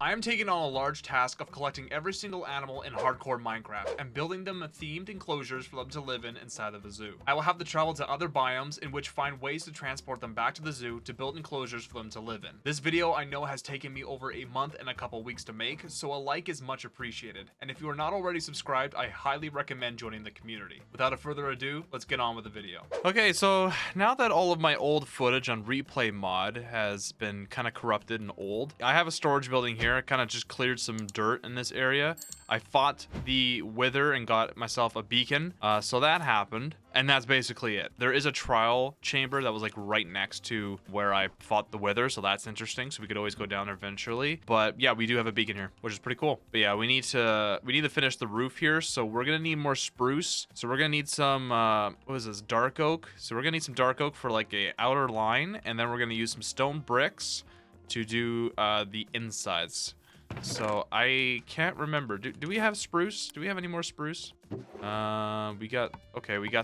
I am taking on a large task of collecting every single animal in hardcore Minecraft and building them themed enclosures for them to live in inside of the zoo. I will have to travel to other biomes in which find ways to transport them back to the zoo to build enclosures for them to live in. This video I know has taken me over a month and a couple weeks to make, so a like is much appreciated. And if you are not already subscribed, I highly recommend joining the community. Without a further ado, let's get on with the video. Okay, so now that all of my old footage on replay mod has been kind of corrupted and old, I have a storage building here. I kind of just cleared some dirt in this area. I fought the wither and got myself a beacon, so that happened, and that's basically it. There is a trial chamber that was like right next to where I fought the wither, so that's interesting. So we could always go down there eventually. But yeah, we do have a beacon here, which is pretty cool. But yeah, we need to finish the roof here, so we're gonna need more spruce. So we're gonna need some what is this, dark oak? So we're gonna need some dark oak for like a outer line, and then we're gonna use some stone bricks to do the insides. So I can't remember. Do we have spruce? Do we have any more spruce? We got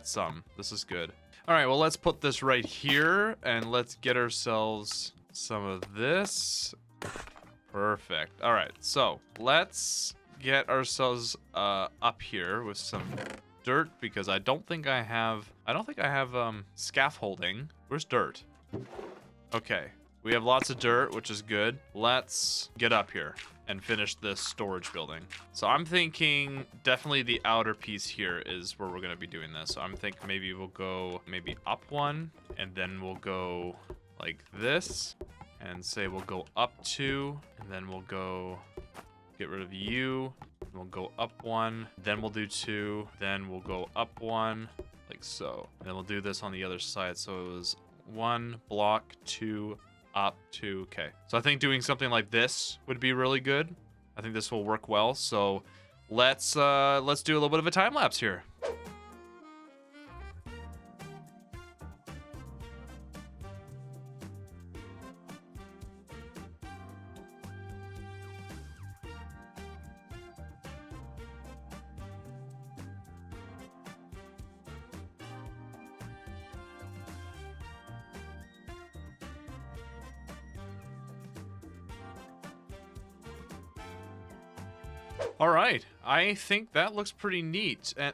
some. This is good. All right, well, let's put this right here and let's get ourselves some of this. Perfect. All right, so let's get ourselves up here with some dirt because I don't think I have scaffolding. Where's dirt? Okay. We have lots of dirt, which is good. Let's get up here and finish this storage building. So I'm thinking definitely the outer piece here is where we're gonna be doing this. So I'm thinking maybe we'll go up one, and then we'll go like this, and say we'll go up two, and then we'll go get rid of you. We'll go up one, then we'll do two, then we'll go up one, like so. And then we'll do this on the other side. So it was one block, two, up to, okay. So I think doing something like this would be really good. I think this will work well. So let's do a little bit of a time lapse here. All right, I think that looks pretty neat. And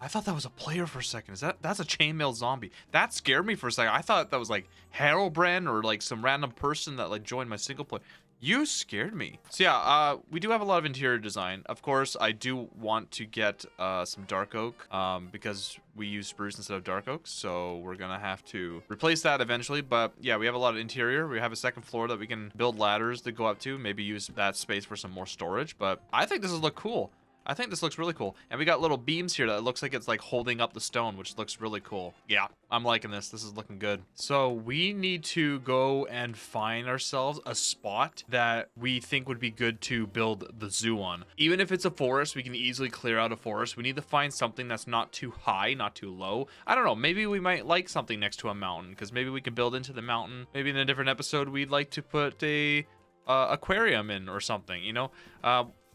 I thought that was a player for a second. That's a chainmail zombie? That scared me for a second. I thought that was like Herobrine or like some random person that like joined my single player. You scared me. So yeah, we do have a lot of interior design. Of course, I do want to get some dark oak because we use spruce instead of dark oak. So we're gonna have to replace that eventually. But yeah, we have a lot of interior. We have a second floor that we can build ladders to go up to. Maybe use that space for some more storage. But I think this will look cool. I think this looks really cool. And we got little beams here that looks like it's like holding up the stone, which looks really cool. Yeah, I'm liking this. This is looking good. So we need to go and find ourselves a spot that we think would be good to build the zoo on. Even if it's a forest, we can easily clear out a forest. We need to find something that's not too high, not too low. I don't know. Maybe we might like something next to a mountain because maybe we can build into the mountain. Maybe in a different episode, we'd like to put a aquarium in or something, you know?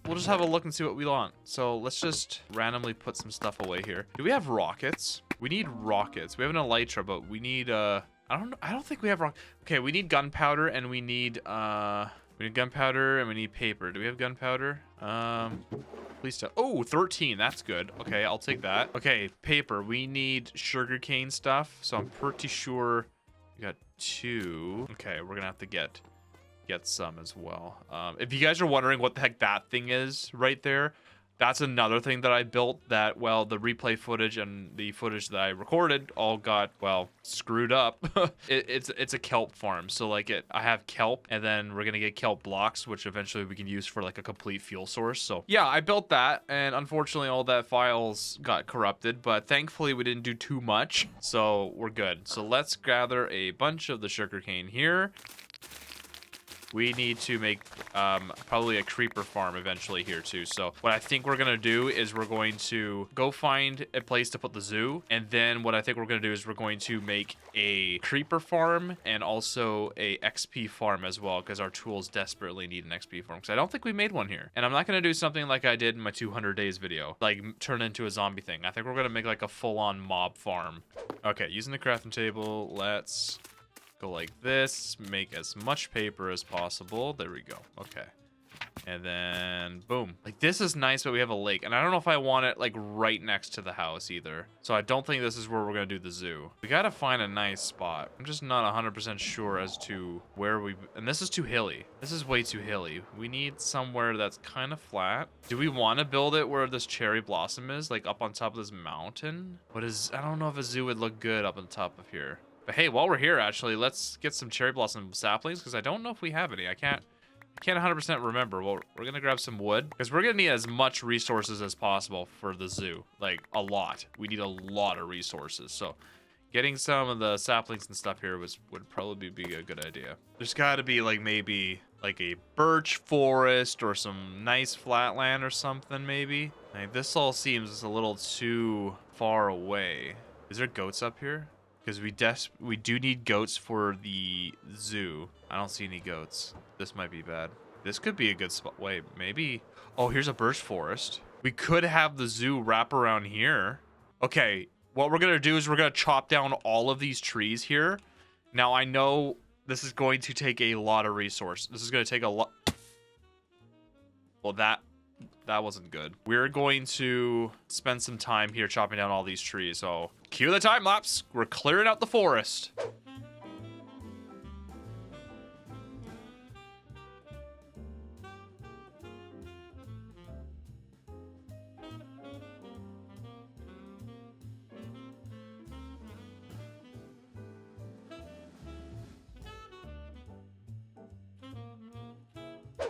We'll just have a look and see what we want. So let's just randomly put some stuff away here. Do we have rockets? We need rockets. We have an elytra, but we need I don't think we have rock. Okay, we need gunpowder and we need gunpowder and we need paper. Do we have gunpowder? Please tell. Oh, 13. That's good. Okay, I'll take that. Okay, paper. We need sugarcane stuff. So I'm pretty sure we got 2. Okay, we're gonna have to get some as well. If you guys are wondering what the heck that thing is right there, that's another thing that I built that, well, the replay footage and the footage that I recorded all got, well, screwed up. It's a kelp farm. So like I have kelp, and then we're gonna get kelp blocks, which eventually we can use for like a complete fuel source. So yeah, I built that, and unfortunately all that files got corrupted, but thankfully we didn't do too much, so we're good. So let's gather a bunch of the sugarcane here. We need to make probably a creeper farm eventually here too. So what I think we're gonna do is we're going to go find a place to put the zoo, and then what I think we're gonna do is we're going to make a creeper farm and also a XP farm as well, because our tools desperately need an XP farm, because I don't think we made one here. And I'm not gonna do something like I did in my 200 days video, like turn into a zombie thing. I think we're gonna make like a full-on mob farm. Okay, using the crafting table, let's Go like this. Make as much paper as possible. There we go. Okay. And then boom. Like this is nice, but we have a lake, and I don't know if I want it like right next to the house either. So I don't think this is where we're gonna do the zoo. We gotta find a nice spot. I'm just not 100% sure as to where we, and this is too hilly. This is way too hilly. We need somewhere that's kind of flat. Do we want to build it where this cherry blossom is, like up on top of this mountain? What is, I don't know if a zoo would look good up on top of here. But hey, while we're here, actually, let's get some cherry blossom saplings, because I don't know if we have any. I can't 100% remember. Well, we're gonna grab some wood because we're gonna need as much resources as possible for the zoo. Like a lot. We need a lot of resources. So getting some of the saplings and stuff here would probably be a good idea. There's got to be like maybe like a birch forest or some nice flat land or something maybe. Like this all seems a little too far away. Is there goats up here? Because we do need goats for the zoo. I don't see any goats. This might be bad. This could be a good spot. Wait, maybe. Oh, here's a birch forest. We could have the zoo wrap around here. Okay, what we're going to do is we're going to chop down all of these trees here. Now, I know this is going to take a lot of resource. This is going to take a lot. Well, that wasn't good. We're going to spend some time here chopping down all these trees. So cue the time lapse. We're clearing out the forest.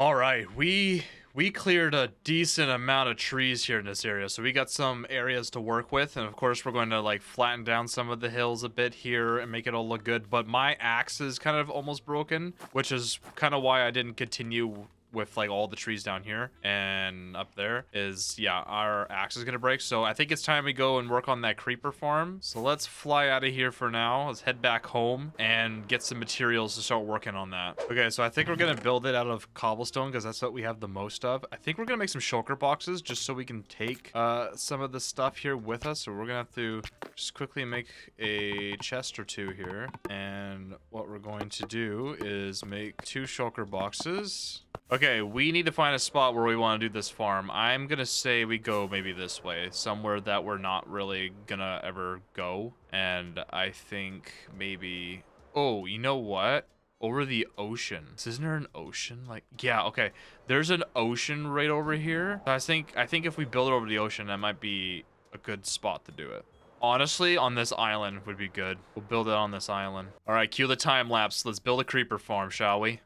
All right, we cleared a decent amount of trees here in this area, so we got some areas to work with, and of course we're going to like flatten down some of the hills a bit here and make it all look good. But my axe is kind of almost broken, which is kind of why I didn't continue with like all the trees down here and up there. Is yeah, our axe is gonna break, so I think it's time we go and work on that creeper farm. So let's fly out of here for now. Let's head back home and get some materials to start working on that. Okay, so I think we're gonna build it out of cobblestone because that's what we have the most of. I think we're gonna make some shulker boxes just so we can take some of the stuff here with us. So we're gonna have to just quickly make a chest or two here, and what we're going to do is make 2 shulker boxes. Okay, we need to find a spot where we want to do this farm. I'm gonna say we go maybe this way, somewhere that we're not really gonna ever go. And I think maybe, oh, you know what? Over the ocean. Isn't there an ocean? Like, yeah, okay. There's an ocean right over here. I think if we build it over the ocean, that might be a good spot to do it. Honestly, on this island would be good. We'll build it on this island. All right, cue the time lapse. Let's build a creeper farm, shall we?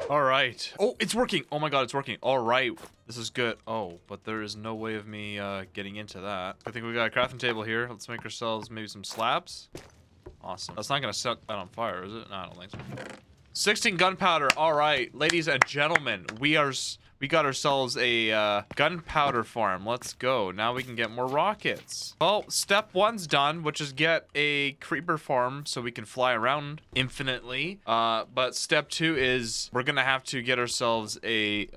All right. Oh, it's working. Oh my god, it's working. All right. This is good. Oh, but there is no way of me getting into that. I think we got a crafting table here. Let's make ourselves maybe some slabs. Awesome. That's not going to set that on fire, is it? No, I don't think so. 16 gunpowder. All right, ladies and gentlemen, we got ourselves a gunpowder farm. Let's go. Now we can get more rockets. Well, step 1's done, which is get a creeper farm so we can fly around infinitely. But step 2 is we're gonna have to get ourselves a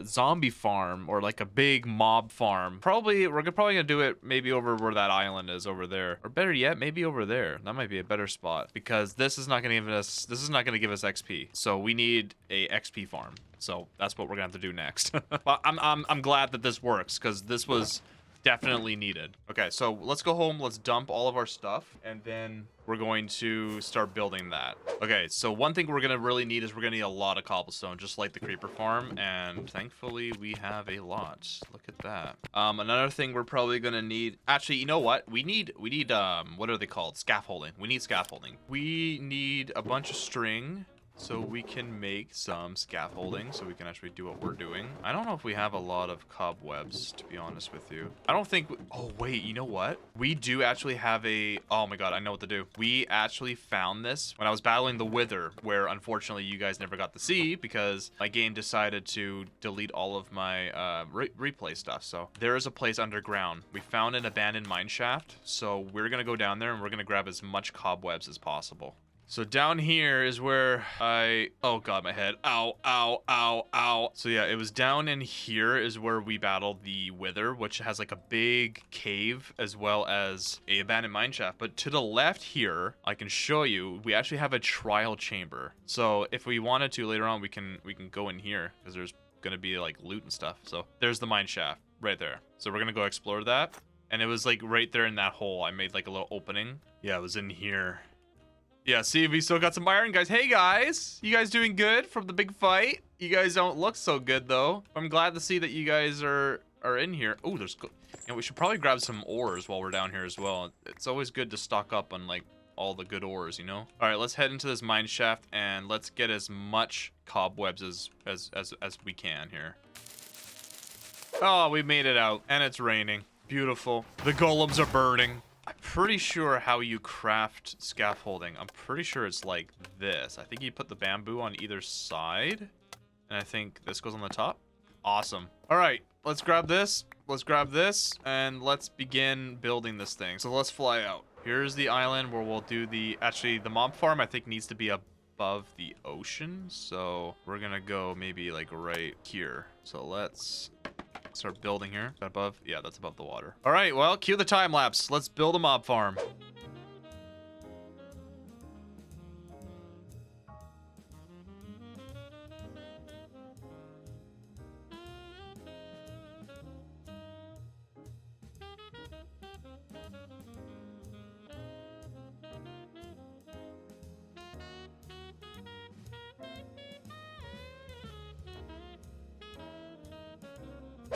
zombie farm, or like a big mob farm. We're probably gonna do it maybe over where that island is over there, or better yet, maybe over there. That might be a better spot because this is not gonna give us XP. So we need a XP farm. So that's what we're gonna have to do next. But I'm glad that this works because this was definitely needed. Okay, so let's go home. Let's dump all of our stuff, and then we're going to start building that. Okay, so one thing we're gonna really need is we're gonna need a lot of cobblestone, just like the creeper farm, and thankfully we have a lot. Look at that. Another thing we're probably gonna need. Actually, you know what? We need what are they called? Scaffolding. We need scaffolding. We need a bunch of string. so we can make some scaffolding so we can actually do what we're doing. I don't know if we have a lot of cobwebs, to be honest with you. I don't think... Oh, wait, you know what? We do actually have a... Oh my god, I know what to do. We actually found this when I was battling the Wither, where unfortunately you guys never got to see because my game decided to delete all of my replay stuff. So there is a place underground. We found an abandoned mine shaft, so we're gonna go down there and we're gonna grab as much cobwebs as possible. So down here is where oh god, my head. Ow, ow, ow, ow. So yeah, it was down in here is where we battled the Wither, which has like a big cave as well as a abandoned mine shaft. But to the left here, I can show you, we actually have a trial chamber. So if we wanted to later on, we can go in here because there's gonna be like loot and stuff. So there's the mine shaft right there. So we're gonna go explore that. And it was like right there in that hole. I made like a little opening. Yeah, it was in here. Yeah, see, we still got some iron, guys. Hey, guys. You guys doing good from the big fight? You guys don't look so good, though. I'm glad to see that you guys are in here. Oh, there's... You know, we should probably grab some ores while we're down here as well. It's always good to stock up on, like, all the good ores, you know? All right, let's head into this mine shaft, and let's get as much cobwebs as we can here. Oh, we made it out, and it's raining. Beautiful. The golems are burning. I'm pretty sure how you craft scaffolding. I'm pretty sure it's like this. I think you put the bamboo on either side. And I think this goes on the top. Awesome. All right, let's grab this. Let's grab this. And let's begin building this thing. So let's fly out. Here's the island where we'll do the... Actually, the mob farm, I think, needs to be above the ocean. So we're going to go maybe like right here. So let's... start building here. Is that above? Yeah, that's above the water. All right, well, cue the time lapse. Let's build a mob farm.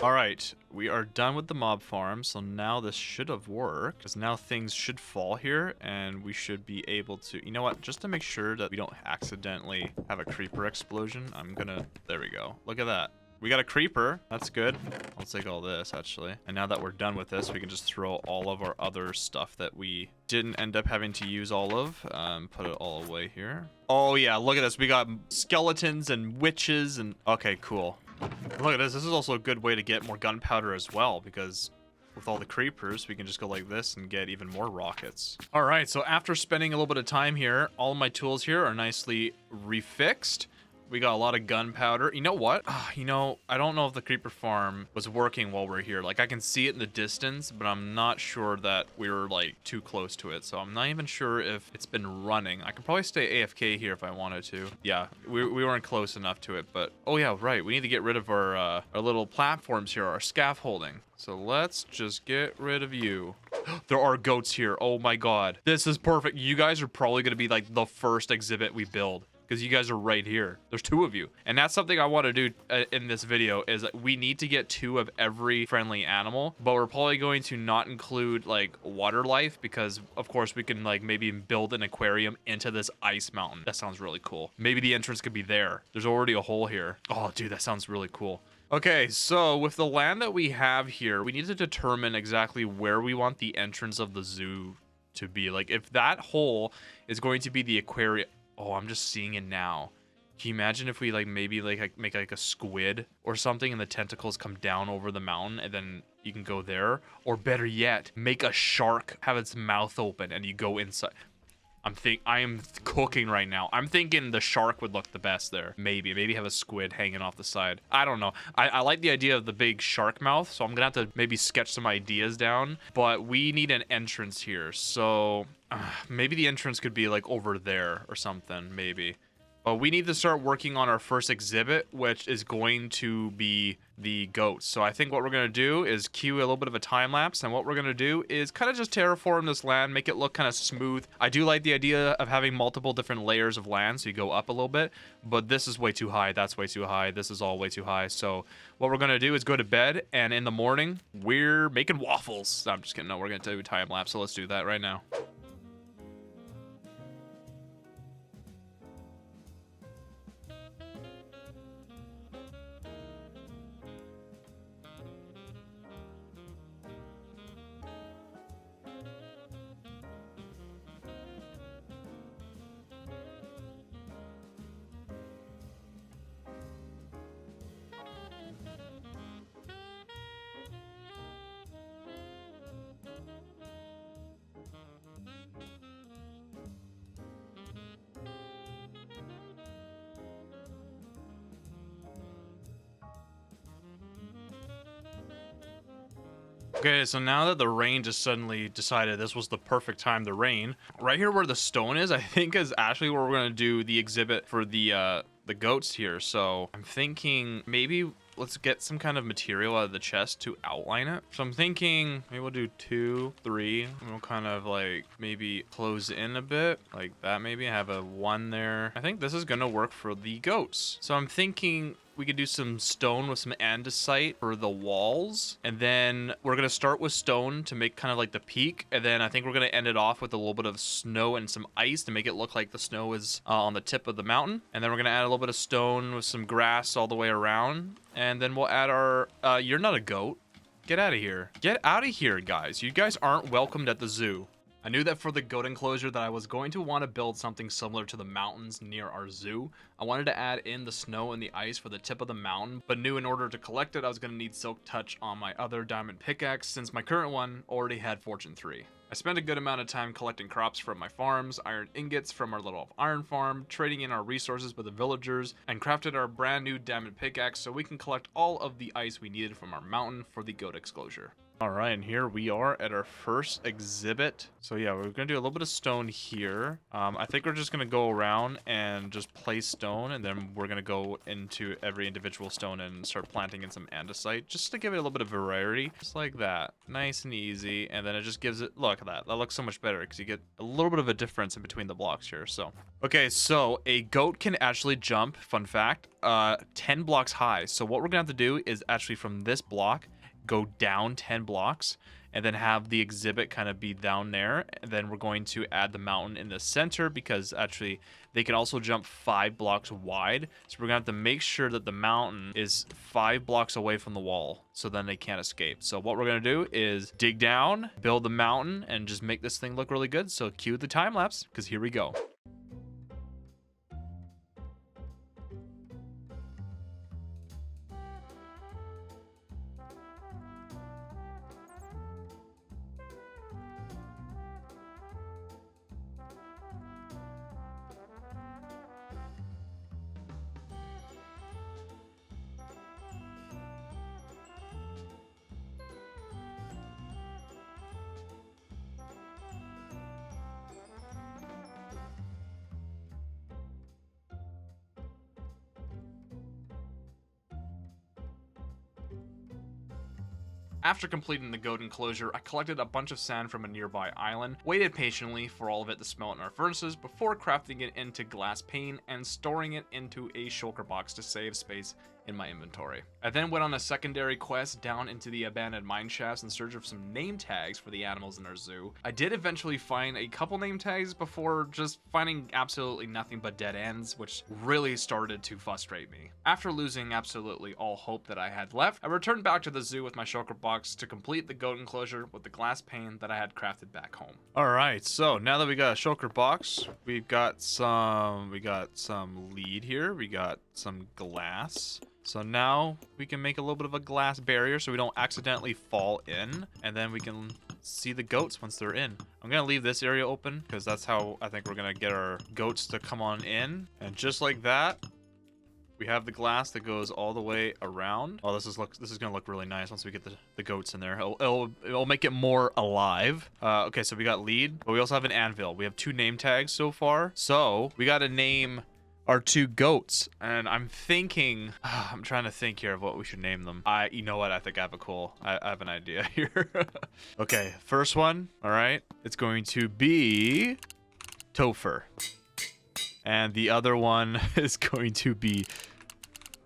All right, we are done with the mob farm, so now this should have worked, because now things should fall here, and we should be able to... You know what? Just to make sure that we don't accidentally have a creeper explosion, I'm gonna... There we go. Look at that. We got a creeper. That's good. I'll take all this, actually. And now that we're done with this, we can just throw all of our other stuff that we didn't end up having to use all of. Put it all away here. Oh, yeah, look at this. We got skeletons and witches and... Okay, cool. Look at this. This is also a good way to get more gunpowder as well, because with all the creepers, we can just go like this and get even more rockets. All right, so after spending a little bit of time here, all of my tools here are nicely refixed. We got a lot of gunpowder. You know what? You know, I don't know if the creeper farm was working while we're here. Like, I can see it in the distance, but I'm not sure that we were, like, too close to it. So I'm not even sure if it's been running. I could probably stay AFK here if I wanted to. Yeah, we weren't close enough to it, but... Oh, yeah, right. We need to get rid of our little platforms here, our scaffolding. So let's just get rid of you. There are goats here. Oh, my God. This is perfect. You guys are probably going to be, like, the first exhibit we build, because you guys are right here. There's 2 of you. And that's something I want to do in this video, is that we need to get 2 of every friendly animal, but we're probably going to not include like water life, because of course we can like maybe build an aquarium into this ice mountain. That sounds really cool. Maybe the entrance could be there. There's already a hole here. Oh, dude, that sounds really cool. Okay, so with the land that we have here, we need to determine exactly where we want the entrance of the zoo to be. Like, if that hole is going to be the aquarium... Oh, I'm just seeing it now. Can you imagine if we like maybe like make like a squid or something and the tentacles come down over the mountain and then you can go there? Or better yet, make a shark have its mouth open and you go inside. I am cooking right now. I'm thinking the shark would look the best there. Maybe have a squid hanging off the side. I don't know. I like the idea of the big shark mouth, so I'm gonna have to maybe sketch some ideas down, but we need an entrance here. So maybe the entrance could be like over there or something, maybe. But we need to start working on our first exhibit, which is going to be the goats. So I think what we're going to do is cue a little bit of a time lapse. And what we're going to do is kind of just terraform this land, make it look kind of smooth. I do like the idea of having multiple different layers of land, so you go up a little bit. But this is way too high. That's way too high. This is all way too high. So what we're going to do is go to bed. And in the morning, we're making waffles. I'm just kidding. No, we're going to do a time lapse. So let's do that right now. Okay, so now that the rain just suddenly decided this was the perfect time to rain, right here where the stone is, I think is actually where we're gonna do the exhibit for the goats here. So I'm thinking maybe let's get some kind of material out of the chest to outline it. So I'm thinking maybe we'll do 2, 3, and we'll kind of like maybe close in a bit like that. Maybe have a 1 there. I think this is gonna work for the goats. So I'm thinking we could do some stone with some andesite for the walls. And then we're going to start with stone to make kind of like the peak. And then I think we're going to end it off with a little bit of snow and some ice to make it look like the snow is on the tip of the mountain. And then we're going to add a little bit of stone with some grass all the way around. And then we'll add our, you're not a goat. Get out of here. Get out of here, guys. You guys aren't welcomed at the zoo. I knew that for the goat enclosure that I was going to want to build something similar to the mountains near our zoo. I wanted to add in the snow and the ice for the tip of the mountain, but knew in order to collect it I was going to need silk touch on my other diamond pickaxe since my current one already had fortune 3. I spent a good amount of time collecting crops from my farms, iron ingots from our little iron farm, trading in our resources with the villagers, and crafted our brand new diamond pickaxe so we can collect all of the ice we needed from our mountain for the goat enclosure. All right, and here we are at our first exhibit. So yeah, we're gonna do a little bit of stone here. I think we're just gonna go around and just place stone, and then we're gonna go into every individual stone and start planting in some andesite, just to give it a little bit of variety, just like that, nice and easy. And then it just gives it, look at that, that looks so much better because you get a little bit of a difference in between the blocks here. So okay, so a goat can actually jump, fun fact, 10 blocks high. So what we're gonna have to do is actually from this block go down 10 blocks and then have the exhibit kind of be down there, and then we're going to add the mountain in the center because actually they can also jump 5 blocks wide, so we're gonna have to make sure that the mountain is 5 blocks away from the wall so then they can't escape. So what we're gonna do is dig down, build the mountain, and just make this thing look really good. So cue the time lapse because here we go. After completing the goat enclosure, I collected a bunch of sand from a nearby island, waited patiently for all of it to smelt in our furnaces before crafting it into glass pane and storing it into a shulker box to save space in my inventory. I then went on a secondary quest down into the abandoned mine shafts in search of some name tags for the animals in our zoo. I did eventually find a couple name tags before just finding absolutely nothing but dead ends, which really started to frustrate me. After losing absolutely all hope that I had left, I returned back to the zoo with my shulker box to complete the goat enclosure with the glass pane that I had crafted back home. All right, so now that we got a shulker box, we got some lead here, we got some glass. So now we can make a little bit of a glass barrier so we don't accidentally fall in, and then we can see the goats once they're in. I'm gonna leave this area open because that's how I think we're gonna get our goats to come on in. And just like that, we have the glass that goes all the way around. Oh, this is gonna look really nice once we get the goats in there. It'll make it more alive. Okay, so we got lead, but we also have an anvil. We have 2 name tags so far. So we gotta name our 2 goats, and I'm thinking, I'm trying to think here of what we should name them. You know what? I think I have an idea here. Okay, first one. All right, it's going to be Topher, and the other one is going to be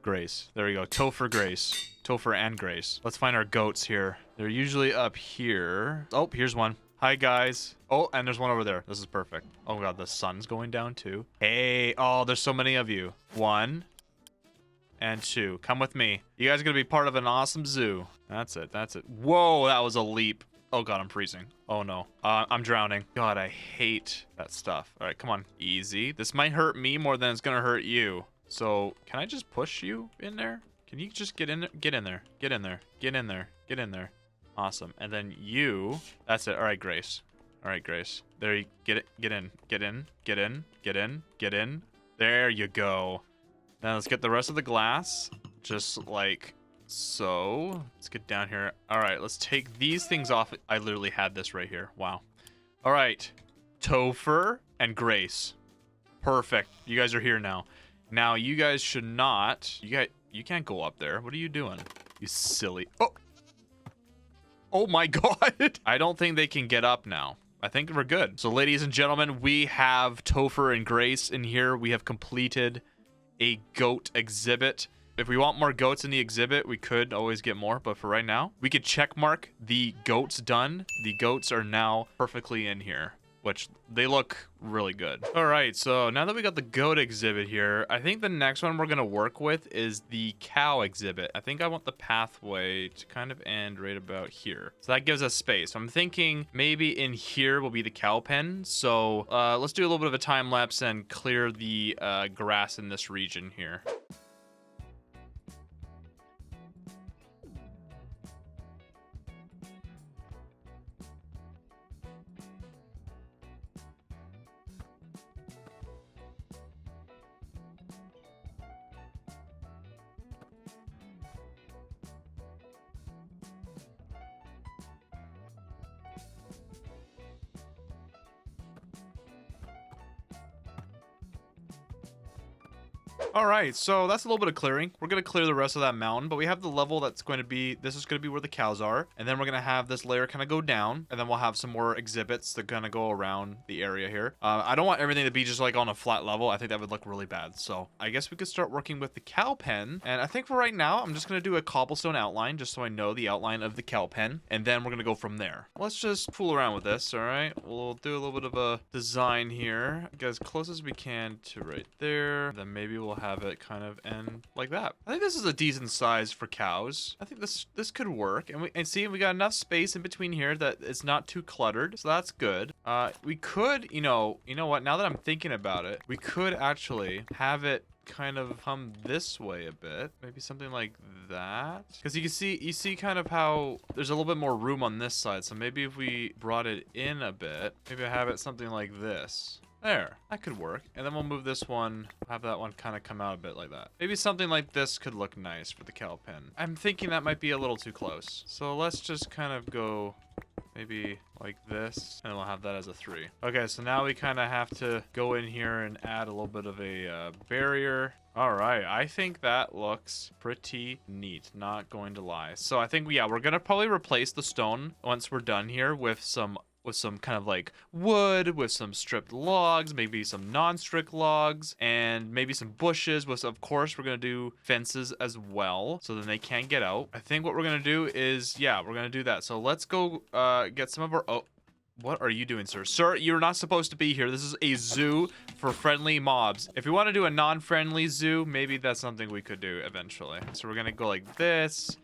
Grace. There we go. Topher, Grace. Topher and Grace. Let's find our goats here. They're usually up here. Oh, here's one. Hi, guys. Oh, and there's one over there. This is perfect. Oh, God, the sun's going down, too. Hey, oh, there's so many of you. 1 and 2. Come with me. You guys are going to be part of an awesome zoo. That's it. That's it. Whoa, that was a leap. Oh, God, I'm freezing. Oh, no. I'm drowning. God, I hate that stuff. All right, come on. Easy. This might hurt me more than it's going to hurt you. So, can I just push you in there? Can you just get in there? Get in there. Get in there. Get in there. Get in there. Awesome. And then you, that's it. All right, Grace. All right, Grace. There you get it. Get in. Get in. Get in. Get in. Get in. There you go. Now let's get the rest of the glass just like So let's get down here. All right, let's take these things off. I literally had this right here. Wow. All right, Topher and Grace. Perfect. You guys are here now. Now you guys should not. You can't go up there. What are you doing? You silly. Oh. Oh my God. I don't think they can get up now. I think we're good. So ladies and gentlemen, we have Topher and Grace in here. We have completed a goat exhibit. If we want more goats in the exhibit, we could always get more. But for right now, we could check mark the goats done. The goats are now perfectly in here, which they look really good. All right, so now that we got the goat exhibit here, I think the next one we're gonna work with is the cow exhibit. I think I want the pathway to kind of end right about here. So that gives us space. I'm thinking maybe in here will be the cow pen. So let's do a little bit of a time lapse and clear the grass in this region here. All right, so that's a little bit of clearing. We're going to clear the rest of that mountain, but we have the level that's going to be, this is going to be where the cows are. And then we're going to have this layer kind of go down, and then we'll have some more exhibits that kind of go around the area here. I don't want everything to be just like on a flat level. I think that would look really bad. So I guess we could start working with the cow pen. And I think for right now, I'm just going to do a cobblestone outline just so I know the outline of the cow pen. And then we're going to go from there. Let's just fool around with this, all right? We'll do a little bit of a design here. Get as close as we can to right there. Then maybe we'll have it kind of end like that. I think this is a decent size for cows. I think this could work. And see, we got enough space in between here that it's not too cluttered. So that's good. We could, you know what? Now that I'm thinking about it, we could actually have it kind of come this way a bit, maybe something like that, because you see kind of how there's a little bit more room on this side. So maybe if we brought it in a bit, maybe I have it something like this. There, that could work. And then we'll move this one, have that one kind of come out a bit like that. Maybe something like this could look nice for the cow pen. I'm thinking that might be a little too close. So let's just kind of go maybe like this, and we'll have that as a 3. Okay, so now we kind of have to go in here and add a little bit of a barrier. All right, I think that looks pretty neat, not going to lie. So I think, yeah, we're gonna probably replace the stone once we're done here with some kind of like wood, with some stripped logs, maybe some non-strict logs, and maybe some bushes. With, of course, we're gonna do fences as well, so then they can't get out. I think what we're gonna do is, yeah, we're gonna do that. So let's go get some of our, oh, what are you doing, sir? Sir, you're not supposed to be here. This is a zoo for friendly mobs. If we want to do a non-friendly zoo, maybe that's something we could do eventually. So we're gonna go like this.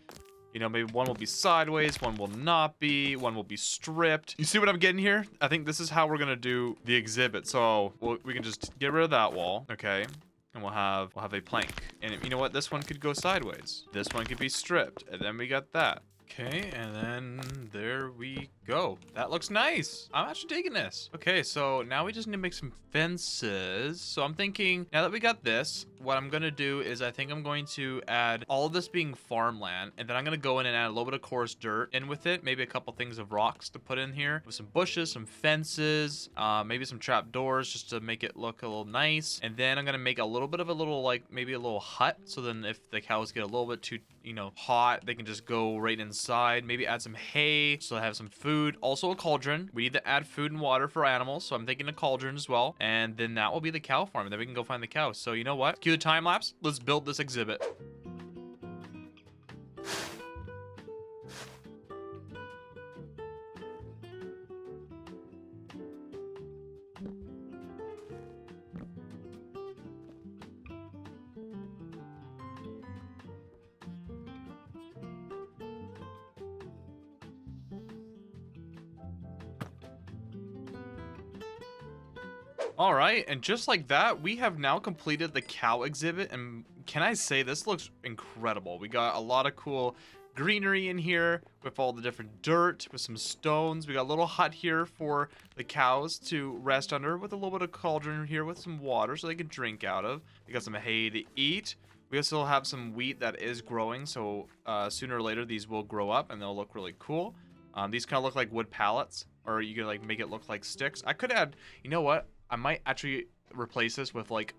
You know, maybe one will be sideways, one will not be, one will be stripped. You see what I'm getting here? I think this is how we're gonna do the exhibit. So we can just get rid of that wall, okay? And we'll have a plank. And you know what? This one could go sideways. This one could be stripped. And then we got that. Okay, and then there we go. That looks nice. I'm actually digging this. Okay, so now we just need to make some fences. So I'm thinking, now that we got this, what I'm gonna do is I think I'm going to add all of this being farmland, and then I'm gonna go in and add a little bit of coarse dirt in with it, maybe a couple things of rocks to put in here, with some bushes, some fences, maybe some trap doors just to make it look a little nice. And then I'm gonna make a little bit of a little, like maybe a little hut, so then if the cows get a little bit too, you know, hot, they can just go right inside. Maybe add some hay so I have some food. Also a cauldron. We need to add food and water for animals, so I'm thinking a cauldron as well. And then that will be the cow farm, and then we can go find the cows. So you know what? Cue the time lapse. Let's build this exhibit. All right, and just like that, we have now completed the cow exhibit, and can I say this looks incredible. We got a lot of cool greenery in here with all the different dirt, with some stones. We got a little hut here for the cows to rest under, with a little bit of cauldron here with some water so they can drink out of. We got some hay to eat. We still have some wheat that is growing, so sooner or later these will grow up and they'll look really cool. These kind of look like wood pallets, or you can like make it look like sticks. I could add, you know what? I might actually replace this with like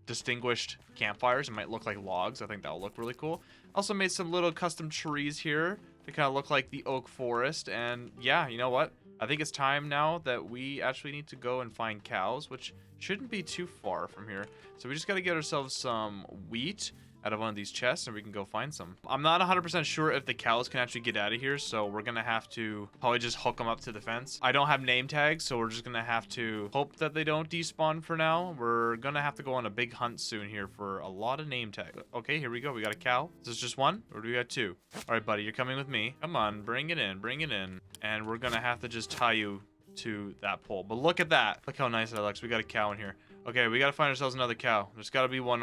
distinguished campfires. It might look like logs. I think that'll look really cool. Also made some little custom trees here to kind of look like the oak forest. And yeah, you know what? I think it's time now that we actually need to go and find cows, which shouldn't be too far from here. So we just got to get ourselves some wheat out of one of these chests and we can go find some. I'm not 100% sure if the cows can actually get out of here, so we're gonna have to probably just hook them up to the fence. I don't have name tags, so we're just gonna have to hope that they don't despawn for now. We're gonna have to go on a big hunt soon here for a lot of name tags. Okay, here we go. We got a cow. Is this just one, or do we got two? All right, buddy, you're coming with me. Come on, bring it in, bring it in. And we're gonna have to just tie you to that pole. But look at that. Look how nice that looks. We got a cow in here. Okay, we gotta find ourselves another cow. There's gotta be one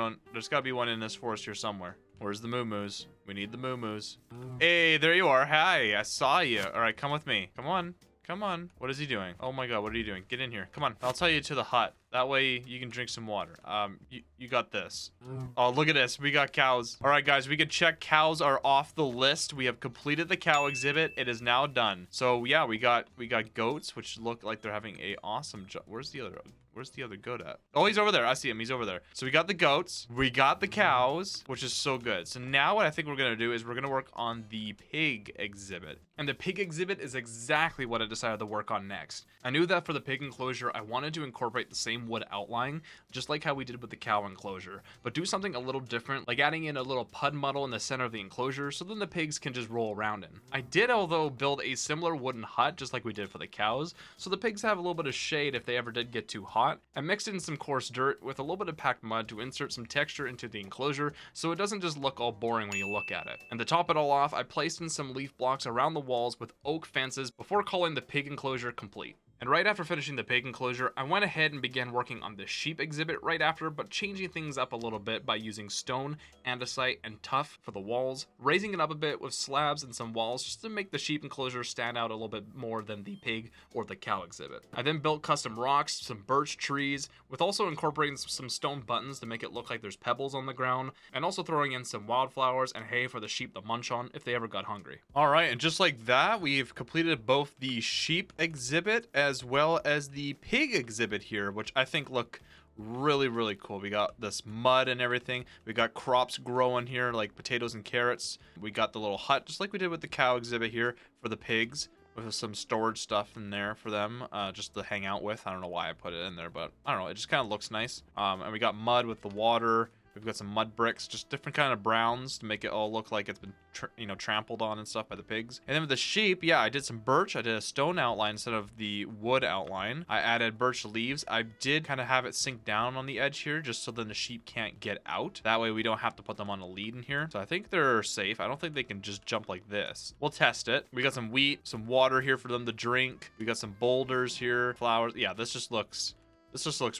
in this forest here somewhere. Where's the moo-moos? We need the moo-moos. Hey, there you are. Hi, I saw you. All right, come with me. Come on. Come on. What is he doing? Oh my god, what are you doing? Get in here. Come on. I'll tell you to the hut. That way you can drink some water. You got this. Oh, look at this. We got cows. All right, guys, we can check cows are off the list. We have completed the cow exhibit. It is now done. So yeah, we got goats, which look like they're having a awesome job. Where's the other goat at? Oh, he's over there. I see him. He's over there. So we got the goats. We got the cows, which is so good. So now what I think we're going to do is we're going to work on the pig exhibit. And the pig exhibit is exactly what I decided to work on next. I knew that for the pig enclosure, I wanted to incorporate the same wood outline, just like how we did with the cow enclosure, but do something a little different, like adding in a little pud muddle in the center of the enclosure so then the pigs can just roll around in. I did, although, build a similar wooden hut, just like we did for the cows, so the pigs have a little bit of shade if they ever did get too hot. I mixed in some coarse dirt with a little bit of packed mud to insert some texture into the enclosure so it doesn't just look all boring when you look at it. And to top it all off, I placed in some leaf blocks around the walls with oak fences before calling the pig enclosure complete. And right after finishing the pig enclosure, I went ahead and began working on the sheep exhibit right after, but changing things up a little bit by using stone, andesite, and tuff for the walls, raising it up a bit with slabs and some walls just to make the sheep enclosure stand out a little bit more than the pig or the cow exhibit. I then built custom rocks, some birch trees, with also incorporating some stone buttons to make it look like there's pebbles on the ground, and also throwing in some wildflowers and hay for the sheep to munch on if they ever got hungry. All right, and just like that, we've completed both the sheep exhibit as well as the pig exhibit here, which I think look really cool. We got this mud and everything. We got crops growing here like potatoes and carrots. We got the little hut just like we did with the cow exhibit here for the pigs, with some storage stuff in there for them just to hang out with. I don't know why I put it in there, but I don't know, it just kind of looks nice. And we got mud with the water. We've got some mud bricks, just different kind of browns to make it all look like it's been trampled on and stuff by the pigs. And then with the sheep, yeah, I did some birch. I did a stone outline instead of the wood outline. I added birch leaves. I did kind of have it sink down on the edge here just so then the sheep can't get out. That way we don't have to put them on a lead in here. So I think they're safe. I don't think they can just jump like this. We'll test it. We got some wheat, some water here for them to drink. We got some boulders here, flowers. Yeah, this just looks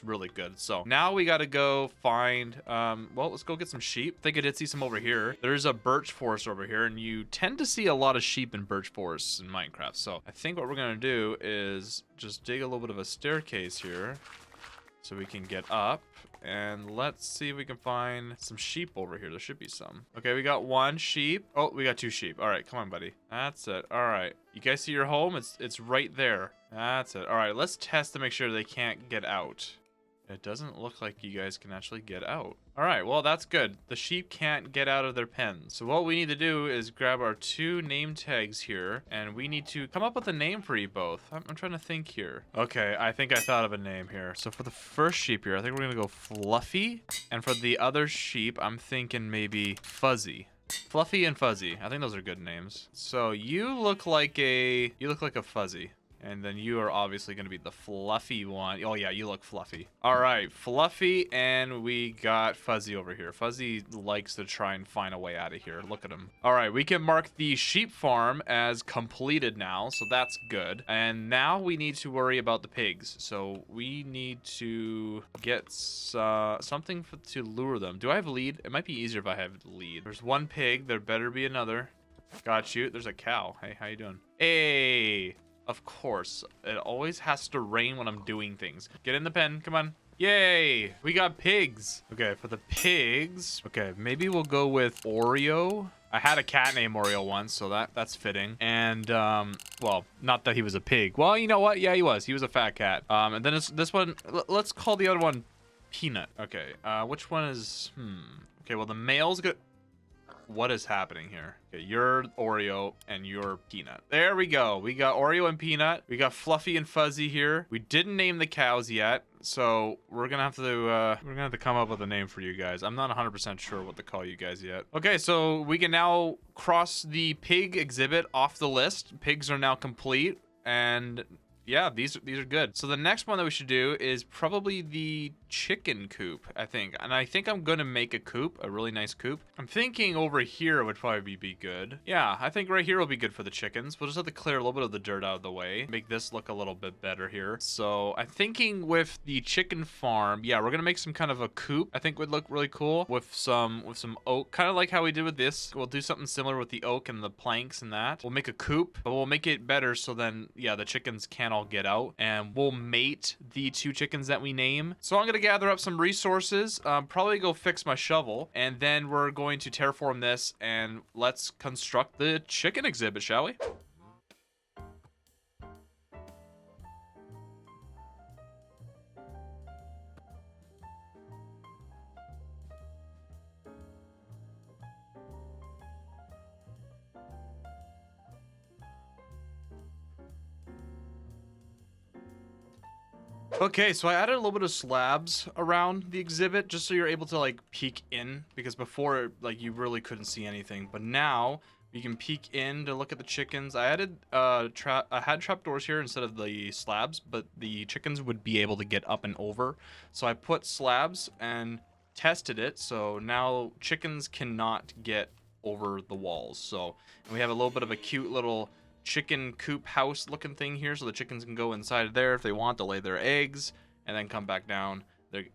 really good. So now we got to go find, well, let's go get some sheep. I think I did see some over here. There's a birch forest over here, and you tend to see a lot of sheep in birch forests in Minecraft. So I think what we're going to do is just dig a little bit of a staircase here so we can get up. And let's see if we can find some sheep over here. There should be some. Okay, we got one sheep. Oh, we got two sheep. All right, come on, buddy. That's it. All right. You guys see your home? It's right there. That's it. All right, let's test to make sure they can't get out. It doesn't look like you guys can actually get out. All right, well, that's good. The sheep can't get out of their pens. So what we need to do is grab our two name tags here, and we need to come up with a name for you both. I'm trying to think here. Okay, I think I thought of a name here. So for the first sheep here, I think we're gonna go Fluffy. And for the other sheep, I'm thinking maybe Fuzzy. Fluffy and Fuzzy. I think those are good names. So you look like a Fuzzy. And then you are obviously going to be the fluffy one. Oh, yeah, you look fluffy. All right, Fluffy, and we got Fuzzy over here. Fuzzy likes to try and find a way out of here. Look at him. All right, we can mark the sheep farm as completed now, so that's good. And now we need to worry about the pigs. So we need to get something to lure them. Do I have lead? It might be easier if I have lead. There's one pig. There better be another. Got you. There's a cow. Hey, how you doing? Hey. Of course, it always has to rain when I'm doing things. Get in the pen, come on. Yay, we got pigs. Okay, for the pigs, okay, maybe we'll go with Oreo. I had a cat named Oreo once, so that's fitting. And, well, not that he was a pig. Well, you know what? Yeah, he was. He was a fat cat. And then this one, let's call the other one Peanut. Okay, which one is, Okay, well, the male's good. What is happening here? Okay, you're Oreo and you're Peanut. There we go. We got Oreo and Peanut. We got Fluffy and Fuzzy here. We didn't name the cows yet, so we're gonna have to come up with a name for you guys. I'm not 100% sure what to call you guys yet. Okay, so we can now cross the pig exhibit off the list. Pigs are now complete, and yeah, these are good. So the next one that we should do is probably the chicken coop, I think. And I think I'm gonna make a coop, a really nice coop. I'm thinking over here would probably be good. Yeah, I think right here will be good for the chickens. We'll just have to clear a little bit of the dirt out of the way, make this look a little bit better here. So I'm thinking with the chicken farm, yeah, we're gonna make some kind of a coop. I think would look really cool with some oak, kind of like how we did with this. We'll do something similar with the oak and the planks and that. We'll make a coop, but we'll make it better so then, yeah, the chickens can't all get out, and we'll mate the 2 chickens that we name. So I'm gonna gather up some resources, probably go fix my shovel, and then we're going to terraform this, and let's construct the chicken exhibit, shall we? Okay, so I added a little bit of slabs around the exhibit just so you're able to like peek in, because before like you really couldn't see anything, but now you can peek in to look at the chickens. I added I had trapdoors here instead of the slabs, but the chickens would be able to get up and over, so I put slabs and tested it, so now chickens cannot get over the walls. So, and we have a little bit of a cute little chicken coop house looking thing here, so the chickens can go inside there if they want to lay their eggs and then come back down.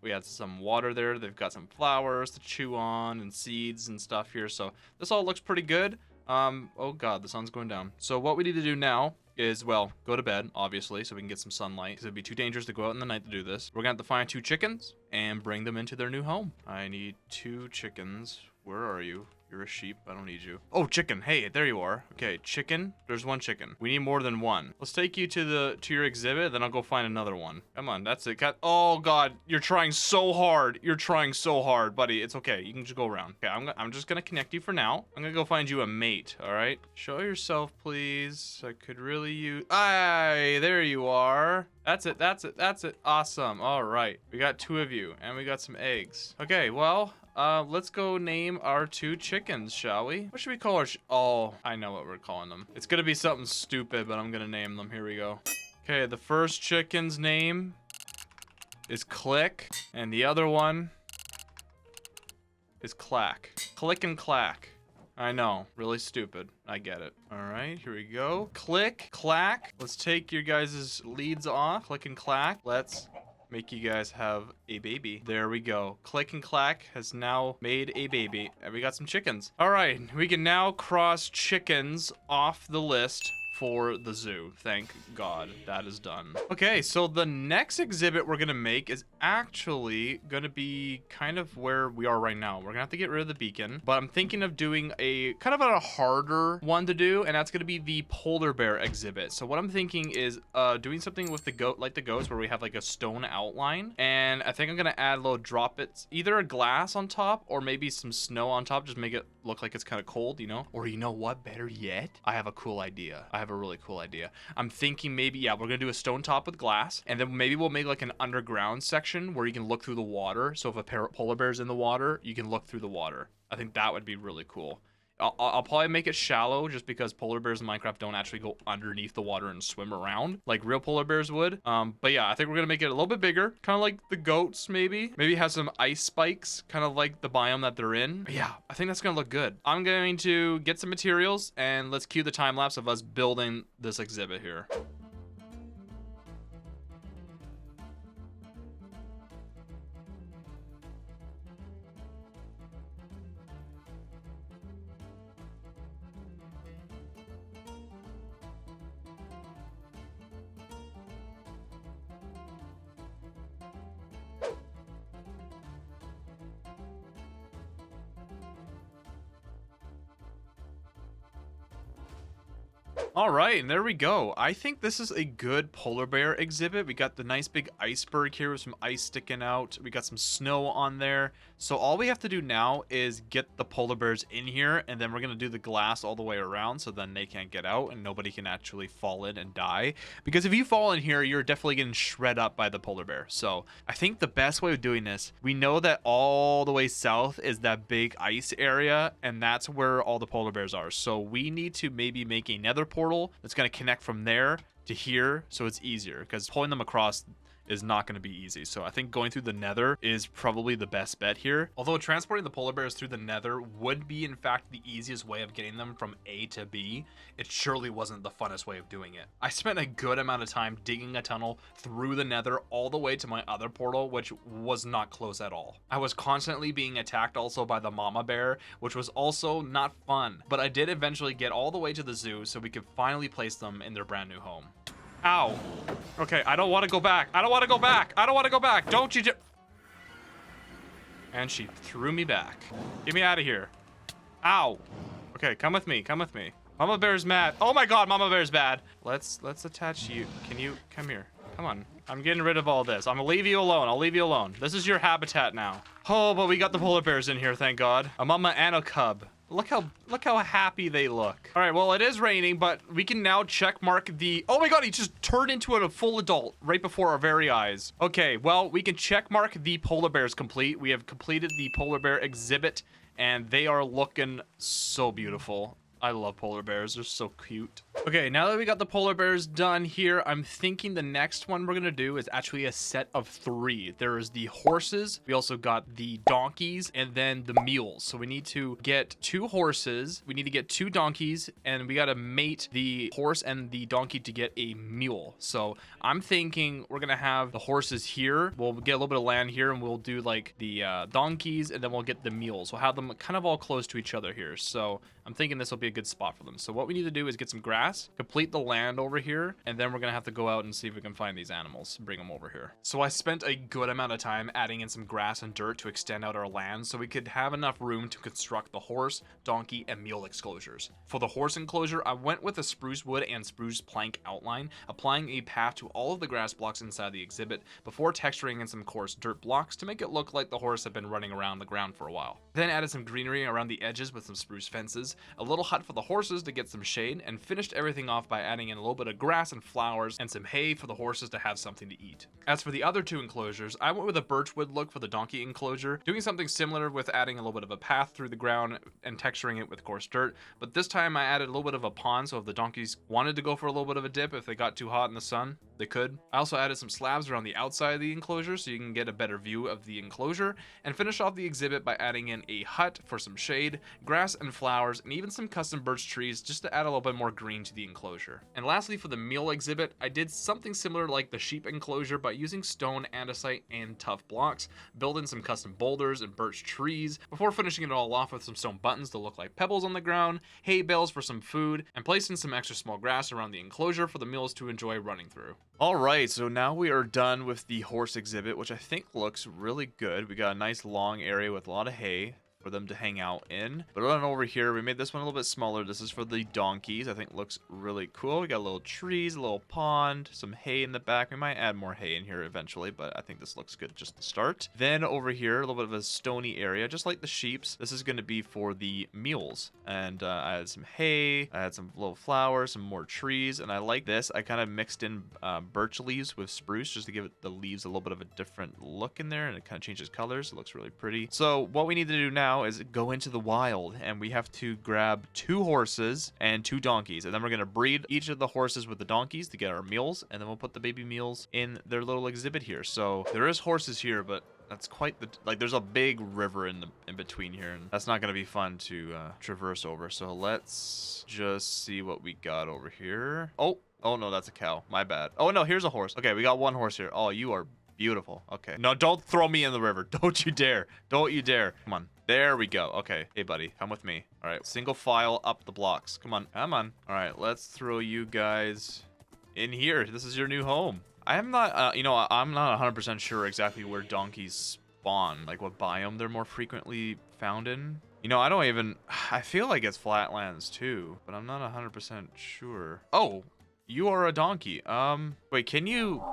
We had some water there. They've got some flowers to chew on and seeds and stuff here, so this all looks pretty good. Oh god, the sun's going down. So what we need to do now is, well, go to bed, obviously, so we can get some sunlight, because it'd be too dangerous to go out in the night to do this. We're gonna have to find 2 chickens and bring them into their new home. I need 2 chickens. Where are you? You're a sheep. I don't need you. Oh, chicken. Hey, there you are. Okay, chicken. There's 1 chicken. We need more than 1. Let's take you to your exhibit, then I'll go find another one. Come on, that's it. Cat. Oh god, you're trying so hard. You're trying so hard, buddy. It's okay. You can just go around. Okay, I'm just gonna connect you for now. I'm gonna go find you a mate. All right. Show yourself, please. I could really use. Aye, there you are. That's it. That's it. That's it. Awesome. All right. We got 2 of you, and we got some eggs. Okay. Well. Let's go name our 2 chickens, shall we? What should we call our oh, I know what we're calling them. It's gonna be something stupid, but I'm gonna name them. Here we go. Okay, the first chicken's name is Click, and the other one is Clack. Click and Clack. I know, really stupid. I get it. All right, here we go. Click, Clack. Let's take your guys' leads off. Click and Clack. Let's make you guys have a baby. There we go. Click and Clack has now made a baby, and we got some chickens. All right, we can now cross chickens off the list for the zoo. Thank God that is done. Okay, so the next exhibit we're gonna make is actually gonna be kind of where we are right now. We're gonna have to get rid of the beacon, but I'm thinking of doing a kind of a harder one to do, and that's gonna be the polar bear exhibit. So what I'm thinking is doing something with the goat, like the goats, where we have like a stone outline, and I think I'm gonna add little droplets, either a glass on top or maybe some snow on top, just make it look like it's kind of cold, you know? Or you know what, better yet, I have a cool idea. I have a really cool idea. I'm thinking maybe, yeah, we're gonna do a stone top with glass, and then maybe we'll make like an underground section where you can look through the water. So if a polar bear's in the water, you can look through the water. I think that would be really cool. I'll probably make it shallow just because polar bears in Minecraft don't actually go underneath the water and swim around like real polar bears would. But yeah, I think we're gonna make it a little bit bigger, kind of like the goats, maybe have some ice spikes, kind of like the biome that they're in. But yeah, I think that's gonna look good. I'm going to get some materials, and let's cue the time lapse of us building this exhibit here. All right, and there we go. I think this is a good polar bear exhibit. We got the nice big iceberg here with some ice sticking out. We got some snow on there. So all we have to do now is get the polar bears in here, and then we're going to do the glass all the way around so then they can't get out and nobody can actually fall in and die. Because if you fall in here, you're definitely getting shred up by the polar bear. So I think the best way of doing this, we know that all the way south is that big ice area, and that's where all the polar bears are. So we need to maybe make a nether portal that's going to connect from there to here so it's easier, because pulling them across is not going to be easy. So I think going through the nether is probably the best bet here. Although transporting the polar bears through the nether would be in fact the easiest way of getting them from A to B, it surely wasn't the funnest way of doing it. I spent a good amount of time digging a tunnel through the nether all the way to my other portal, which was not close at all. I was constantly being attacked also by the mama bear, which was also not fun, but I did eventually get all the way to the zoo so we could finally place them in their brand new home. Ow. Okay, I don't want to go back. I don't want to go back. I don't want to go back. Don't you And she threw me back. Get me out of here. Ow. Okay, come with me. Come with me. Mama Bear's mad. Oh my god, Mama Bear's bad. Let's attach you. Can you come here? Come on. I'm getting rid of all this. I'm gonna leave you alone. I'll leave you alone. This is your habitat now. Oh, but we got the polar bears in here, thank god. A mama and a cub. Look how happy they look. All right, well, it is raining, but we can now check mark the... Oh my god, he just turned into a full adult right before our very eyes. Okay, well, we can check mark the polar bears complete. We have completed the polar bear exhibit, and they are looking so beautiful. I love polar bears. They're so cute. Okay, now that we got the polar bears done here, I'm thinking the next one we're going to do is actually a set of 3. There is the horses. We also got the donkeys and then the mules. So we need to get 2 horses. We need to get 2 donkeys, and we got to mate the horse and the donkey to get a mule. So I'm thinking we're going to have the horses here. We'll get a little bit of land here, and we'll do like the donkeys, and then we'll get the mules. We'll have them kind of all close to each other here. So I'm thinking this will be a good spot for them. So what we need to do is get some grass, complete the land over here, and then we're gonna have to go out and see if we can find these animals, bring them over here. So I spent a good amount of time adding in some grass and dirt to extend out our land so we could have enough room to construct the horse, donkey, and mule enclosures. For the horse enclosure, I went with a spruce wood and spruce plank outline, applying a path to all of the grass blocks inside the exhibit before texturing in some coarse dirt blocks to make it look like the horse had been running around the ground for a while. Then added some greenery around the edges with some spruce fences, a little hut for the horses to get some shade, and finished everything off by adding in a little bit of grass and flowers and some hay for the horses to have something to eat. As for the other 2 enclosures, I went with a birchwood look for the donkey enclosure, doing something similar with adding a little bit of a path through the ground and texturing it with coarse dirt, but this time I added a little bit of a pond so if the donkeys wanted to go for a little bit of a dip, if they got too hot in the sun, they could. I also added some slabs around the outside of the enclosure so you can get a better view of the enclosure, and finish off the exhibit by adding in a hut for some shade, grass and flowers, and even some custom birch trees just to add a little bit more green to the enclosure. And lastly, for the mule exhibit, I did something similar like the sheep enclosure by using stone, andesite, and tough blocks, build in some custom boulders and birch trees, before finishing it all off with some stone buttons to look like pebbles on the ground, hay bales for some food, and placing some extra small grass around the enclosure for the mules to enjoy running through. Alright, so now we are done with the horse exhibit, which I think looks really good. We got a nice long area with a lot of hay for them to hang out in. But on over here, we made this one a little bit smaller. This is for the donkeys. I think it looks really cool. We got little trees, a little pond, some hay in the back. We might add more hay in here eventually, but I think this looks good just to start. Then over here, a little bit of a stony area, just like the sheeps. This is going to be for the mules. And I added some hay, I had some little flowers, some more trees, and I like this. I kind of mixed in birch leaves with spruce just to give it the leaves a little bit of a different look in there, and it kind of changes colors. It looks really pretty. So what we need to do now is go into the wild, and we have to grab 2 horses and 2 donkeys, and then we're going to breed each of the horses with the donkeys to get our mules, and then we'll put the baby mules in their little exhibit here. So there is horses here, but that's quite the there's a big river in between here, and that's not going to be fun to traverse over. So let's just see what we got over here. Oh no, that's a cow, my bad. Oh no, here's a horse. Okay, we got 1 horse here. Oh, you are beautiful. Okay, no, don't throw me in the river. Don't you dare. Don't you dare. Come on. There we go. Okay. Hey, buddy. Come with me. All right. Single file up the blocks. Come on. Come on. All right. Let's throw you guys in here. This is your new home. I'm not, I'm not 100% sure exactly where donkeys spawn, like what biome they're more frequently found in. You know, I don't even... I feel like it's flatlands too, but I'm not 100% sure. Oh, you are a donkey. Wait, can you...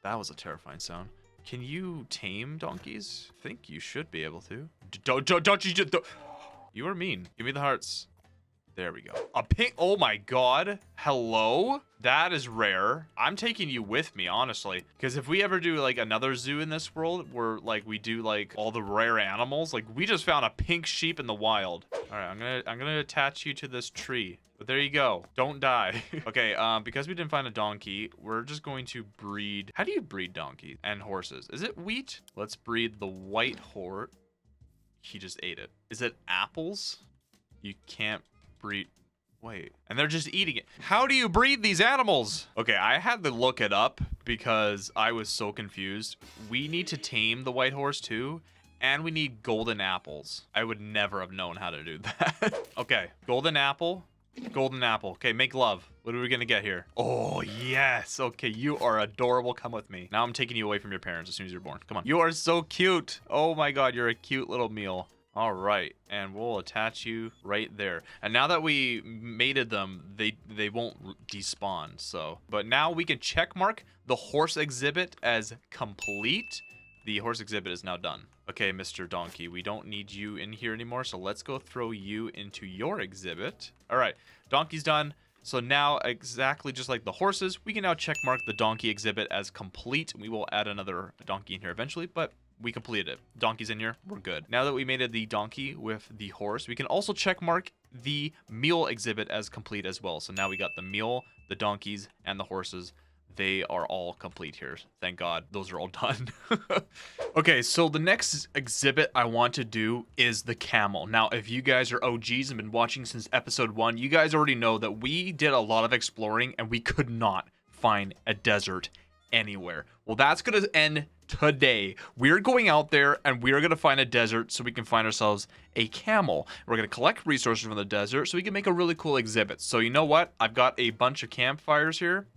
That was a terrifying sound. Can you tame donkeys? I think you should be able to. Don't you just... You are mean. Give me the hearts. There we go. A pink... Oh my god. Hello? That is rare. I'm taking you with me, honestly. Because if we ever do, like, another zoo in this world where, like, we do, like, all the rare animals, like, we just found a pink sheep in the wild. All right, I'm gonna attach you to this tree. But there you go. Don't die. Okay, because we didn't find a donkey, we're just going to breed... How do you breed donkeys and horses? Is it wheat? Let's breed the white horse. He just ate it. Is it apples? You can't breed... Wait. And they're just eating it. How do you breed these animals? Okay, I had to look it up because I was so confused. We need to tame the white horse too, and we need golden apples. I would never have known how to do that. Okay, golden apple. Golden apple. Okay, make love. What are we gonna get here? Oh, yes. Okay, you are adorable. Come with me. Now I'm taking you away from your parents as soon as you're born. Come on. You are so cute. Oh my god, you're a cute little meal. All right, and we'll attach you right there. And now that we mated them, they won't despawn, so. But now we can check mark the horse exhibit as complete. The horse exhibit is now done. Okay, Mr. Donkey, we don't need you in here anymore, so let's go throw you into your exhibit. All right, donkey's done. So now, exactly just like the horses, we can now check mark the donkey exhibit as complete. We will add another donkey in here eventually, but we completed it. Donkey's in here, we're good. Now that we mated the donkey with the horse, we can also check mark the mule exhibit as complete as well. So now we got the mule, the donkeys, and the horses. They are all complete here. Thank God, those are all done. Okay, so the next exhibit I want to do is the camel. Now, if you guys are OGs and been watching since episode 1, you guys already know that we did a lot of exploring and we could not find a desert anywhere. Well, that's gonna end today. We're going out there and we're gonna find a desert so we can find ourselves a camel. We're gonna collect resources from the desert so we can make a really cool exhibit. So you know what? I've got a bunch of campfires here.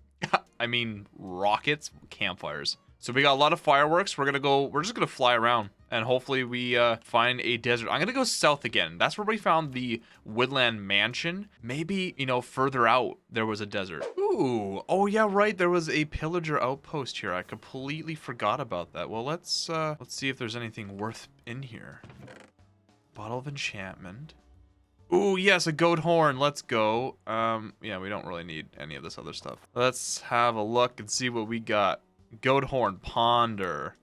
I mean, rockets, campfires. So we got a lot of fireworks. We're just gonna fly around and hopefully we find a desert. I'm gonna go south again. That's where we found the woodland mansion. Maybe, you know, further out there was a desert. Ooh, oh yeah, right. There was a pillager outpost here. I completely forgot about that. Well, let's see if there's anything worth in here. Bottle of enchantment. Ooh, yes, a goat horn. Let's go. Yeah, we don't really need any of this other stuff. Let's have a look and see what we got. Goat horn, ponder.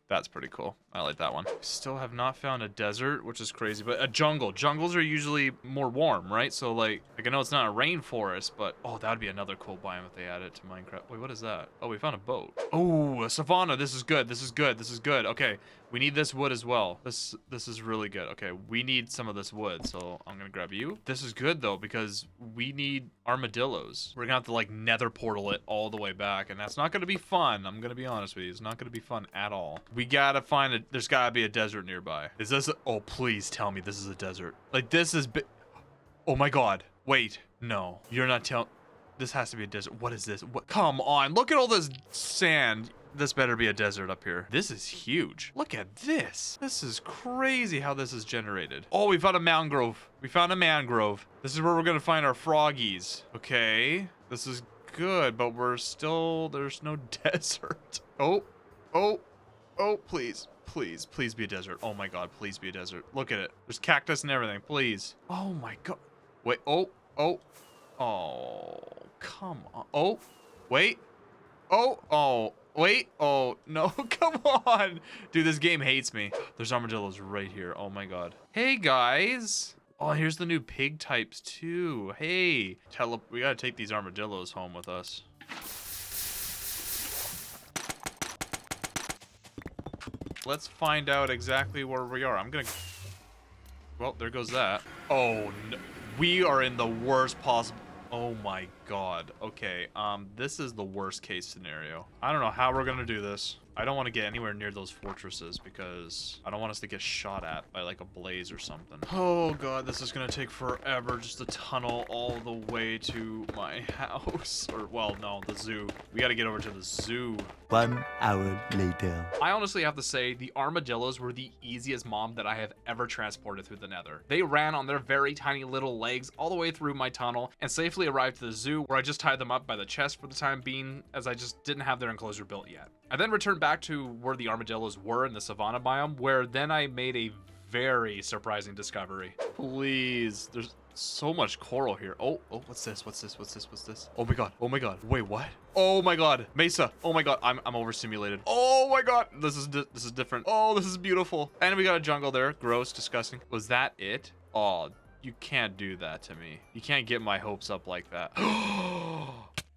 That's pretty cool. I like that one. Still have not found a desert, which is crazy, but a jungle. Jungles are usually more warm, right? So like I know it's not a rainforest, but oh, that'd be another cool biome if they add it to Minecraft. Wait, what is that? Oh, we found a boat. Oh, a savanna. This is good. This is good. This is good. Okay, we need this wood as well. This is really good. Okay, we need some of this wood, so I'm gonna grab you. This is good though because we need armadillos. We're gonna have to like nether portal it all the way back, and that's not gonna be fun. I'm gonna be honest with you. It's not gonna be fun at all. We gotta find there's gotta be a desert nearby. Is this oh, please tell me this is a desert. Like this is oh my god. Wait, no. You're not telling. This has to be a desert. What is this? What? Come on, look at all this sand. This better be a desert up here. This is huge. Look at this. This is crazy how this is generated. Oh, we found a mangrove. We found a mangrove. This is where we're gonna find our froggies. Okay, this is good, but there's no desert. Oh, please. Please be a desert. Oh my god, please be a desert. Look at it. There's cactus and everything. Please. Oh my god. Wait. Oh, come on. Oh, wait. Oh, wait. Oh, no. Come on. Dude, this game hates me. There's armadillos right here. Oh my god. Hey, guys. Oh, here's the new pig types, too. Hey. We gotta take these armadillos home with us. Let's find out exactly where we are. Well, there goes that. Oh, no. We are in the worst possible... Oh, my God. Okay, this is the worst case scenario. I don't know how we're gonna do this. I don't want to get anywhere near those fortresses because I don't want us to get shot at by like a blaze or something. Oh god, this is gonna take forever just to tunnel all the way to my house. Or, well, no, the zoo. We gotta get over to the zoo. 1 hour later. I honestly have to say the armadillos were the easiest mob that I have ever transported through the nether. They ran on their very tiny little legs all the way through my tunnel and safely arrived to the zoo, where I just tied them up by the chest for the time being, as I just didn't have their enclosure built yet. I then returned back to where the armadillos were in the savanna biome, where then I made a very surprising discovery. Please, there's so much coral here. Oh, what's this? What's this? What's this? What's this? Oh my god. Oh my god. Wait, what? Oh my god. Mesa. Oh my god. I'm overstimulated. Oh my god. This is different. Oh, this is beautiful. And we got a jungle there. Gross, disgusting. Was that it? Oh, you can't do that to me. You can't get my hopes up like that.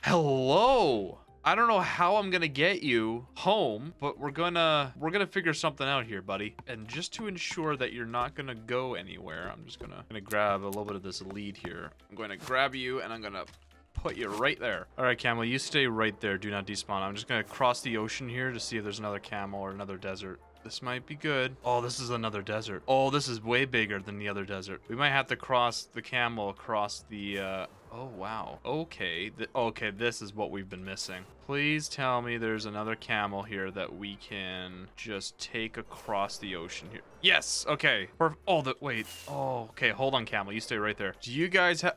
Hello. I don't know how I'm gonna get you home, but we're gonna figure something out here, buddy. And just to ensure that you're not gonna go anywhere, I'm just gonna grab a little bit of this lead here. I'm going to grab you and I'm gonna put you right there. All right, Camel, you stay right there. Do not despawn. I'm just gonna cross the ocean here to see if there's another camel or another desert. This might be good. Oh, this is another desert. Oh, this is way bigger than the other desert. We might have to cross the camel across the, oh, wow. Okay. Okay, this is what we've been missing. Please tell me there's another camel here that we can just take across the ocean here. Yes. Okay. Oh, wait. Oh, okay. Hold on, camel. You stay right there. Do you guys have...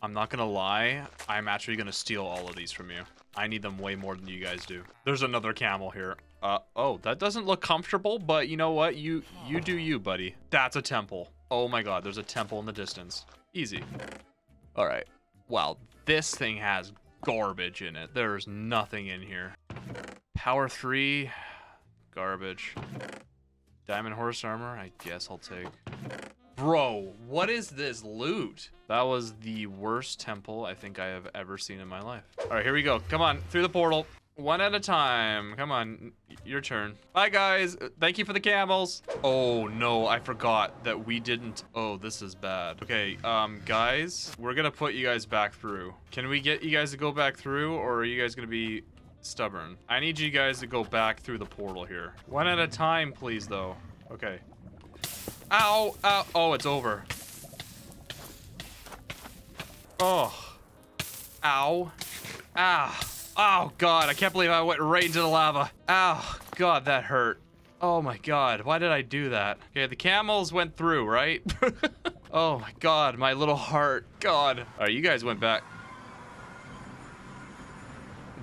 I'm not gonna lie. I'm actually gonna steal all of these from you. I need them way more than you guys do. There's another camel here. Oh, that doesn't look comfortable, but you know what? You do you, buddy. That's a temple. Oh my god, there's a temple in the distance. Easy. All right. Wow, this thing has garbage in it. There's nothing in here. Power 3, garbage. Diamond horse armor, I guess I'll take. Bro, what is this loot? That was the worst temple I think I have ever seen in my life. All right, here we go. Come on, through the portal. One at a time. Come on, your turn. Bye, guys. Thank you for the camels. Oh, no, I forgot that we didn't. Oh, this is bad. Okay, guys, we're gonna put you guys back through. Can we get you guys to go back through, or are you guys gonna be stubborn? I need you guys to go back through the portal here. One at a time, please, though. Okay. Ow, ow. Oh, it's over. Oh. Ow. Ah. Oh, God. I can't believe I went right into the lava. Ow. God, that hurt. Oh, my God. Why did I do that? Okay, the camels went through, right? Oh, my God. My little heart. God. All right, you guys went back.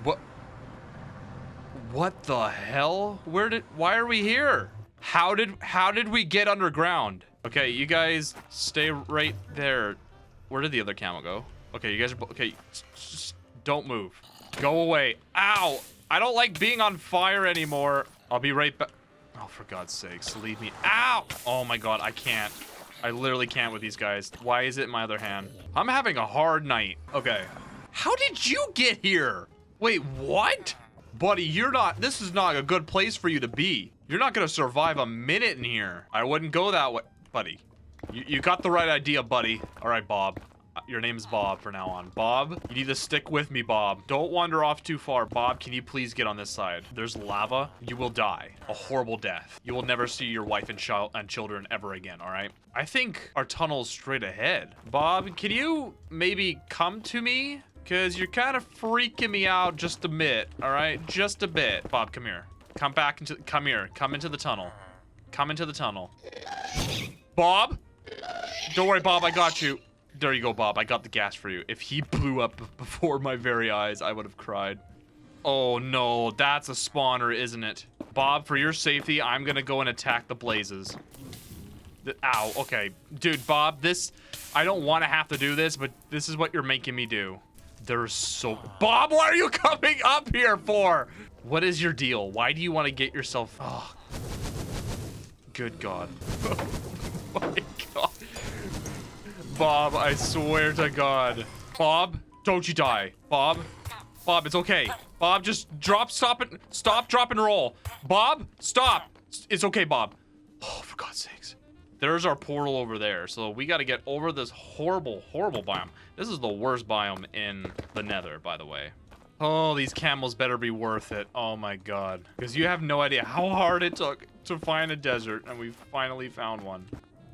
What? What the hell? Why are we here? How did we get underground? Okay, you guys stay right there. Where did the other camel go? Okay, you guys are, okay, just don't move. Go away. Ow! I don't like being on fire anymore. I'll be right back. Oh, for God's sakes, leave me. Ow! Oh my God, I can't. I literally can't with these guys. Why is it in my other hand? I'm having a hard night. Okay. How did you get here? Wait, what? Buddy, this is not a good place for you to be. You're not gonna survive a minute in here. I wouldn't go that way. Buddy, you got the right idea, buddy. All right, Bob. Your name is Bob from now on. Bob, you need to stick with me, Bob. Don't wander off too far. Bob, can you please get on this side? There's lava. You will die. A horrible death. You will never see your wife and children ever again, all right? I think our tunnel's straight ahead. Bob, can you maybe come to me? Because you're kind of freaking me out just a bit, all right? Just a bit. Bob, come here. Come here. Come into the tunnel. Come into the tunnel. Bob? Don't worry, Bob, I got you. There you go, Bob. I got the gas for you. If he blew up before my very eyes, I would have cried. Oh, no. That's a spawner, isn't it? Bob, for your safety, I'm going to go and attack the blazes. Ow. Okay. Dude, Bob, I don't want to have to do this, but this is what you're making me do. There's so... Bob, what are you coming up here for? What is your deal? Why do you want to get yourself... Oh. Good God. Oh, my God. Bob, I swear to God. Bob, don't you die. Bob, it's okay. Bob, just stop, drop, and roll. Bob, stop. It's okay, Bob. Oh, for God's sakes. there's our portal over there. So we got to get over this horrible biome. This is the worst biome in the nether, by the way. Oh, these camels better be worth it. Oh my god. Because you have no idea how hard it took to find a desert, and we finally found one.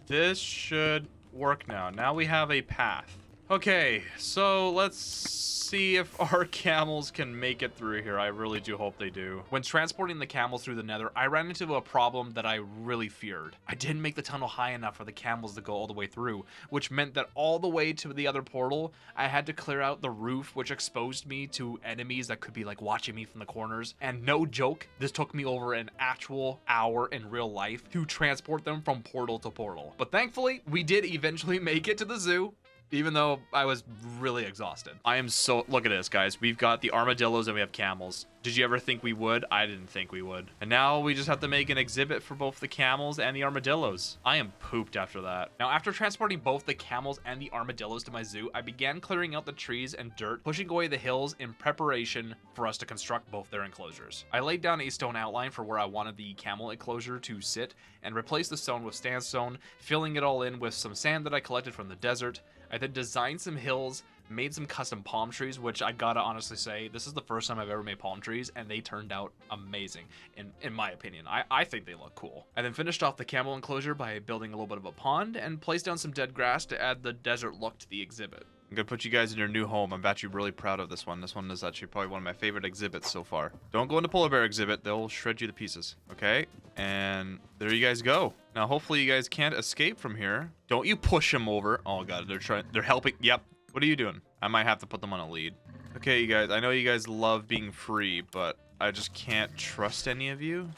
This should work now. Now we have a path. Okay, so let's see if our camels can make it through here. I really do hope they do. When transporting the camels through the nether, I ran into a problem that I really feared. I didn't make the tunnel high enough for the camels to go all the way through, which meant that all the way to the other portal, I had to clear out the roof, which exposed me to enemies that could be like watching me from the corners. And no joke, this took me over an actual hour in real life to transport them from portal to portal. But thankfully, we did eventually make it to the zoo, even though I was really exhausted. I am so... Look at this, guys. We've got the armadillos and we have camels. Did you ever think we would? I didn't think we would. And now we just have to make an exhibit for both the camels and the armadillos. I am pooped after that. Now, after transporting both the camels and the armadillos to my zoo, I began clearing out the trees and dirt, pushing away the hills in preparation for us to construct both their enclosures. I laid down a stone outline for where I wanted the camel enclosure to sit and replaced the stone with sandstone, filling it all in with some sand that I collected from the desert. I then designed some hills, made some custom palm trees, which I gotta honestly say, this is the first time I've ever made palm trees, and they turned out amazing, in my opinion. I think they look cool. I then finished off the camel enclosure by building a little bit of a pond and placed down some dead grass to add the desert look to the exhibit. I'm gonna put you guys in your new home. I'm actually really proud of this one. This one is actually probably one of my favorite exhibits so far. Don't go into polar bear exhibit. They'll shred you to pieces. Okay? And there you guys go. Now, hopefully you guys can't escape from here. Don't you push them over. Oh god, they're helping. Yep. What are you doing? I might have to put them on a lead. Okay, you guys. I know you guys love being free, but I just can't trust any of you.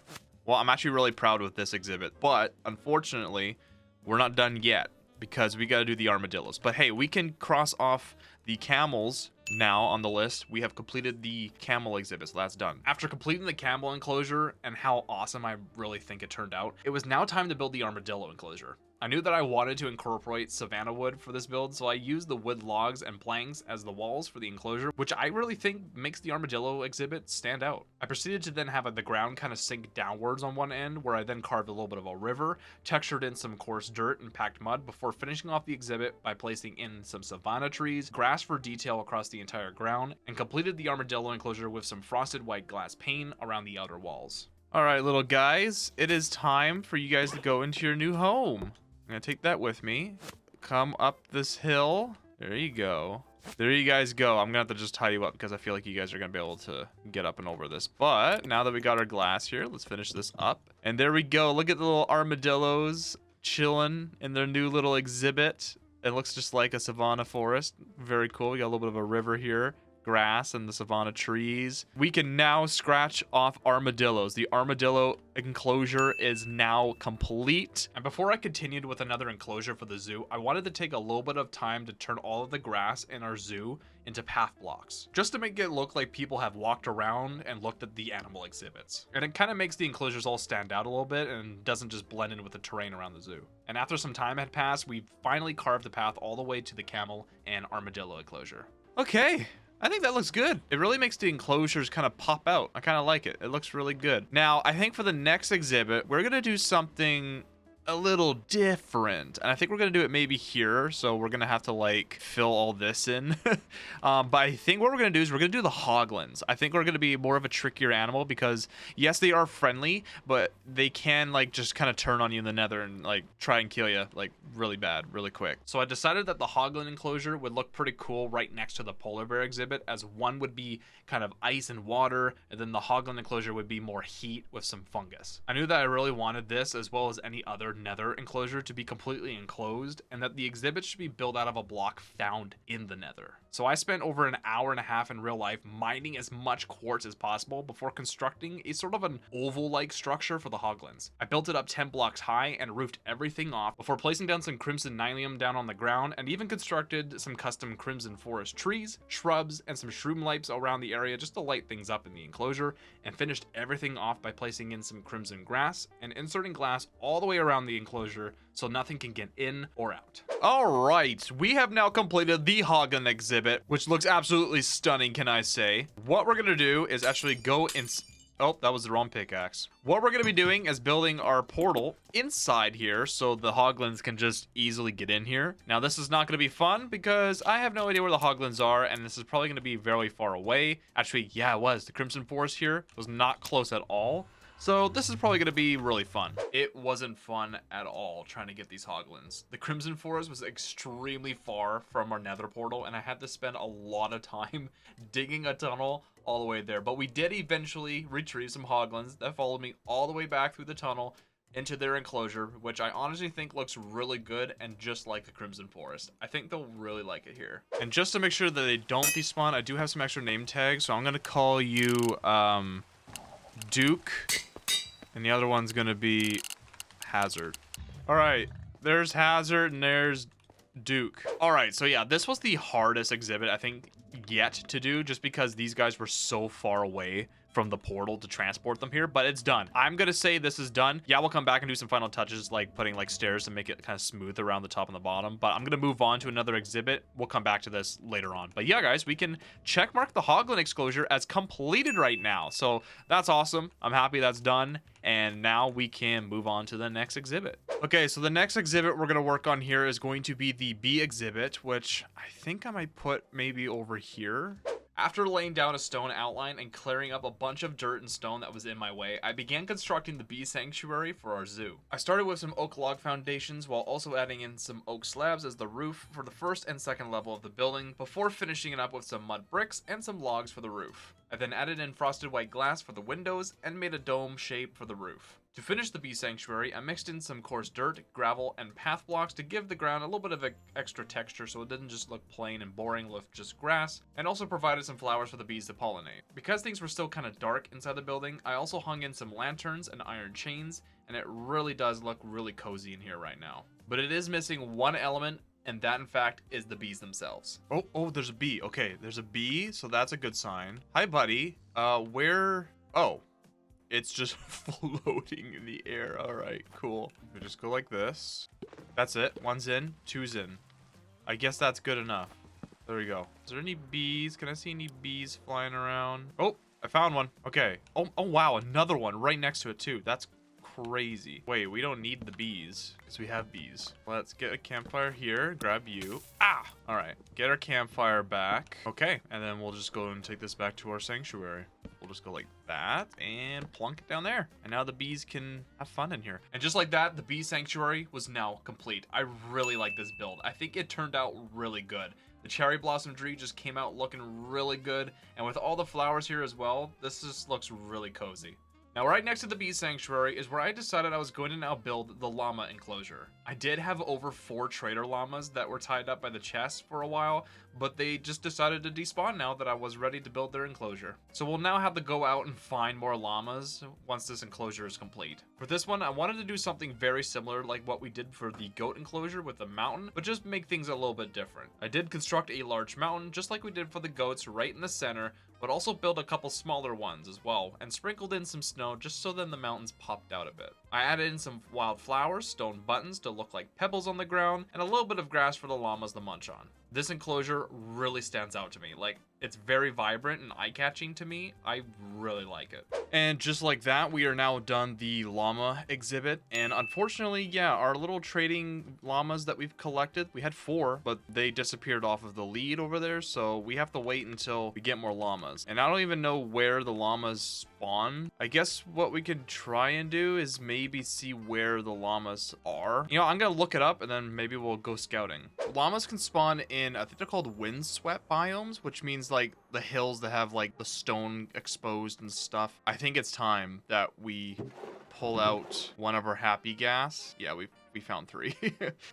Well, I'm actually really proud with this exhibit, but unfortunately, we're not done yet, because we got to do the armadillos. But hey, we can cross off the camels now on the list. We have completed the camel exhibit, so that's done. After completing the camel enclosure and how awesome I really think it turned out, it was now time to build the armadillo enclosure. I knew that I wanted to incorporate savanna wood for this build, so I used the wood logs and planks as the walls for the enclosure, which I really think makes the armadillo exhibit stand out. I proceeded to then have the ground kind of sink downwards on one end, where I then carved a little bit of a river, textured in some coarse dirt and packed mud before finishing off the exhibit by placing in some savanna trees, grass for detail across the entire ground, and completed the armadillo enclosure with some frosted white glass pane around the outer walls. All right, little guys, it is time for you guys to go into your new home. I'm gonna take that with me. Come up this hill. There you go. There you guys go. I'm gonna have to just tie you up because I feel like you guys are gonna be able to get up and over this. But now that we got our glass here, let's finish this up. And there we go. Look at the little armadillos chilling in their new little exhibit. It looks just like a savanna forest. Very cool. We got a little bit of a river here. Grass and the savanna trees. We can now scratch off armadillos. The armadillo enclosure is now complete. And before I continued with another enclosure for the zoo, I wanted to take a little bit of time to turn all of the grass in our zoo into path blocks, just to make it look like people have walked around and looked at the animal exhibits. And it kind of makes the enclosures all stand out a little bit and doesn't just blend in with the terrain around the zoo. And after some time had passed, we finally carved the path all the way to the camel and armadillo enclosure. Okay. I think that looks good. It really makes the enclosures kind of pop out. I kind of like it. It looks really good. Now, I think for the next exhibit, we're going to do something a little different, and I think we're gonna do it maybe here, so we're gonna have to like fill all this in. But I think what we're gonna do is we're gonna do the Hoglins. I think we're gonna be more of a trickier animal because yes, they are friendly, but they can like just kind of turn on you in the nether and like try and kill you like really bad really quick. So I decided that the Hoglin enclosure would look pretty cool right next to the polar bear exhibit, as one would be kind of ice and water, and then the Hoglin enclosure would be more heat with some fungus. I knew that I really wanted this, as well as any other nether enclosure, to be completely enclosed, and that the exhibit should be built out of a block found in the nether. So I spent over an hour and a half in real life mining as much quartz as possible before constructing a sort of an oval-like structure for the Hoglins. I built it up 10 blocks high and roofed everything off before placing down some crimson nylium down on the ground, and even constructed some custom crimson forest trees, shrubs, and some shroom lights around the area just to light things up in the enclosure, and finished everything off by placing in some crimson grass and inserting glass all the way around the enclosure so nothing can get in or out. All right, we have now completed the Hoglin exhibit, which looks absolutely stunning, can I say. What we're gonna do is actually go Oh, that was the wrong pickaxe. What we're going to be doing is building our portal inside here so the Hoglins can just easily get in here. Now, this is not going to be fun because I have no idea where the Hoglins are, and this is probably going to be very far away. Actually, yeah, it was. The Crimson Forest here was not close at all. So this is probably going to be really fun. It wasn't fun at all trying to get these Hoglins. The Crimson Forest was extremely far from our nether portal, and I had to spend a lot of time digging a tunnel all the way there. But we did eventually retrieve some Hoglins that followed me all the way back through the tunnel into their enclosure, which I honestly think looks really good and just like the Crimson Forest. I think they'll really like it here. And just to make sure that they don't despawn, I do have some extra name tags, so I'm going to call you Duke. And the other one's gonna be Hazard. All right, there's Hazard and there's Duke. All right, so yeah, this was the hardest exhibit I think yet to do, just because these guys were so far away from the portal to transport them here, but it's done. I'm gonna say this is done. Yeah, we'll come back and do some final touches, like putting like stairs to make it kind of smooth around the top and the bottom, but I'm gonna move on to another exhibit. We'll come back to this later on. But yeah, guys, we can check mark the Hoglin Enclosure as completed right now. So that's awesome. I'm happy that's done. And now we can move on to the next exhibit. Okay, so the next exhibit we're gonna work on here is going to be the bee exhibit, which I think I might put maybe over here. After laying down a stone outline and clearing up a bunch of dirt and stone that was in my way, I began constructing the bee sanctuary for our zoo. I started with some oak log foundations while also adding in some oak slabs as the roof for the first and second level of the building, before finishing it up with some mud bricks and some logs for the roof. I then added in frosted white glass for the windows and made a dome shape for the roof. To finish the bee sanctuary, I mixed in some coarse dirt, gravel, and path blocks to give the ground a little bit of extra texture so it didn't just look plain and boring with just grass, and also provided some flowers for the bees to pollinate. Because things were still kind of dark inside the building, I also hung in some lanterns and iron chains, and it really does look really cozy in here right now. But it is missing one element, and that in fact is the bees themselves. Oh, there's a bee. Okay, there's a bee, so that's a good sign. Hi, buddy. Where? Oh. It's just floating in the air. All right, cool. We just go like this. That's it. One's in, two's in. I guess that's good enough. There we go. Is there any bees? Can I see any bees flying around? Oh, I found one. Okay. Oh, wow, another one right next to it too. That's crazy. Wait, we don't need the bees because we have bees. Let's get a campfire here. Grab you. Ah! All right. Get our campfire back. Okay, and then we'll just go and take this back to our sanctuary. We'll just go like that and plunk it down there. And now the bees can have fun in here. And just like that, the bee sanctuary was now complete. I really like this build. I think it turned out really good. The cherry blossom tree just came out looking really good. And with all the flowers here as well, this just looks really cozy. Now, right next to the bee sanctuary is where I decided I was going to now build the llama enclosure. I did have over 4 trader llamas that were tied up by the chest for a while, but they just decided to despawn now that I was ready to build their enclosure. So we'll now have to go out and find more llamas once this enclosure is complete. For this one, I wanted to do something very similar like what we did for the goat enclosure with the mountain, but just make things a little bit different. I did construct a large mountain just like we did for the goats right in the center, but also built a couple smaller ones as well, and sprinkled in some snow just so then the mountains popped out a bit. I added in some wildflowers, stone buttons to look like pebbles on the ground, and a little bit of grass for the llamas to munch on. This enclosure really stands out to me. Like, it's very vibrant and eye-catching to me. I really like it. And just like that, we are now done the llama exhibit. And unfortunately, yeah, our little trading llamas that we've collected, we had 4, but they disappeared off of the lead over there. So we have to wait until we get more llamas. And I don't even know where the llamas spawn. I guess what we could try and do is maybe see where the llamas are. You know, I'm gonna look it up and then maybe we'll go scouting. Llamas can spawn in, I think they're called windswept biomes, which means like the hills that have like the stone exposed and stuff. I think it's time that we pull out one of our happy gas. Yeah, we found 3.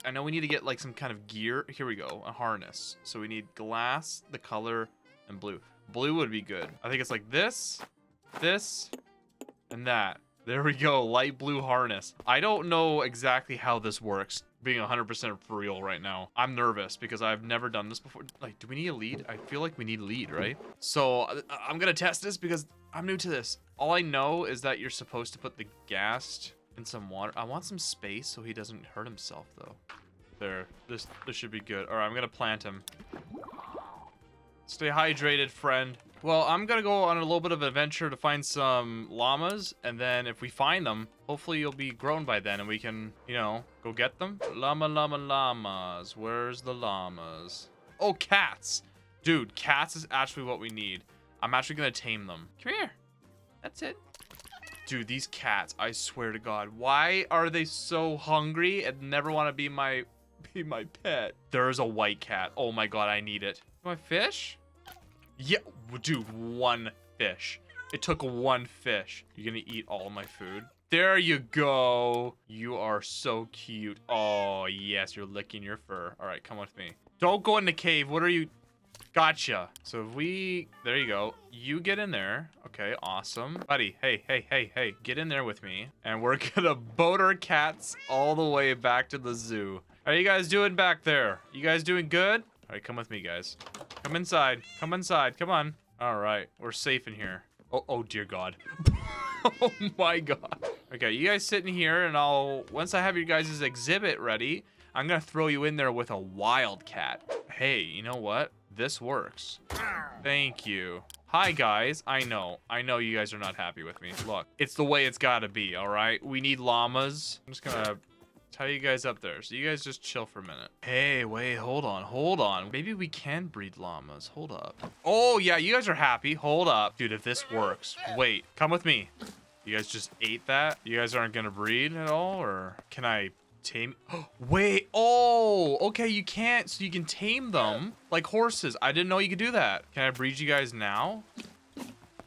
I know we need to get like some kind of gear. Here we go, a harness. So we need glass, the color, and blue. Blue would be good. I think it's like this, and that. There we go, light blue harness. I don't know exactly how this works, being 100% for real right now. I'm nervous because I've never done this before. Like, do we need a lead? I feel like we need a lead, right? So I'm gonna test this because I'm new to this. All I know is that you're supposed to put the ghast in some water. I want some space so he doesn't hurt himself though. There, this should be good. All right, I'm gonna plant him. Stay hydrated, friend. Well, I'm gonna go on a little bit of an adventure to find some llamas, and then if we find them, hopefully you'll be grown by then, and we can, you know, go get them. Llamas. Where's the llamas? Oh, cats. Dude, cats is actually what we need. I'm actually gonna tame them. Come here. That's it. Dude, these cats, I swear to God, why are they so hungry and never want to be my pet? There's a white cat. Oh my God, I need it. My fish? Yeah, dude, one fish. It took one fish. You're gonna eat all my food? There you go. You are so cute. Oh, yes, you're licking your fur. All right, come with me. Don't go in the cave. What are you? Gotcha. So if we, there you go. You get in there. Okay, awesome. Buddy, hey, get in there with me. And we're gonna boat our cats all the way back to the zoo. How are you guys doing back there? You guys doing good? All right, come with me, guys. Come inside. Come inside. Come on. All right, we're safe in here. Oh dear God. Oh my God. Okay, you guys sit in here, and once I have your guys' exhibit ready, I'm gonna throw you in there with a wildcat. Hey, you know what? This works. Thank you. Hi, guys. I know you guys are not happy with me. Look, it's the way it's gotta be, all right? We need llamas. I'm just gonna tie you guys up there, so you guys just chill for a minute. Hey, wait, hold on. Maybe we can breed llamas. Hold up. Oh, yeah, you guys are happy. Hold up. Dude, if this works, wait, come with me. You guys just ate that? You guys aren't gonna breed at all, or can I tame? Wait, oh, okay, you can't, so you can tame them like horses. I didn't know you could do that. Can I breed you guys now?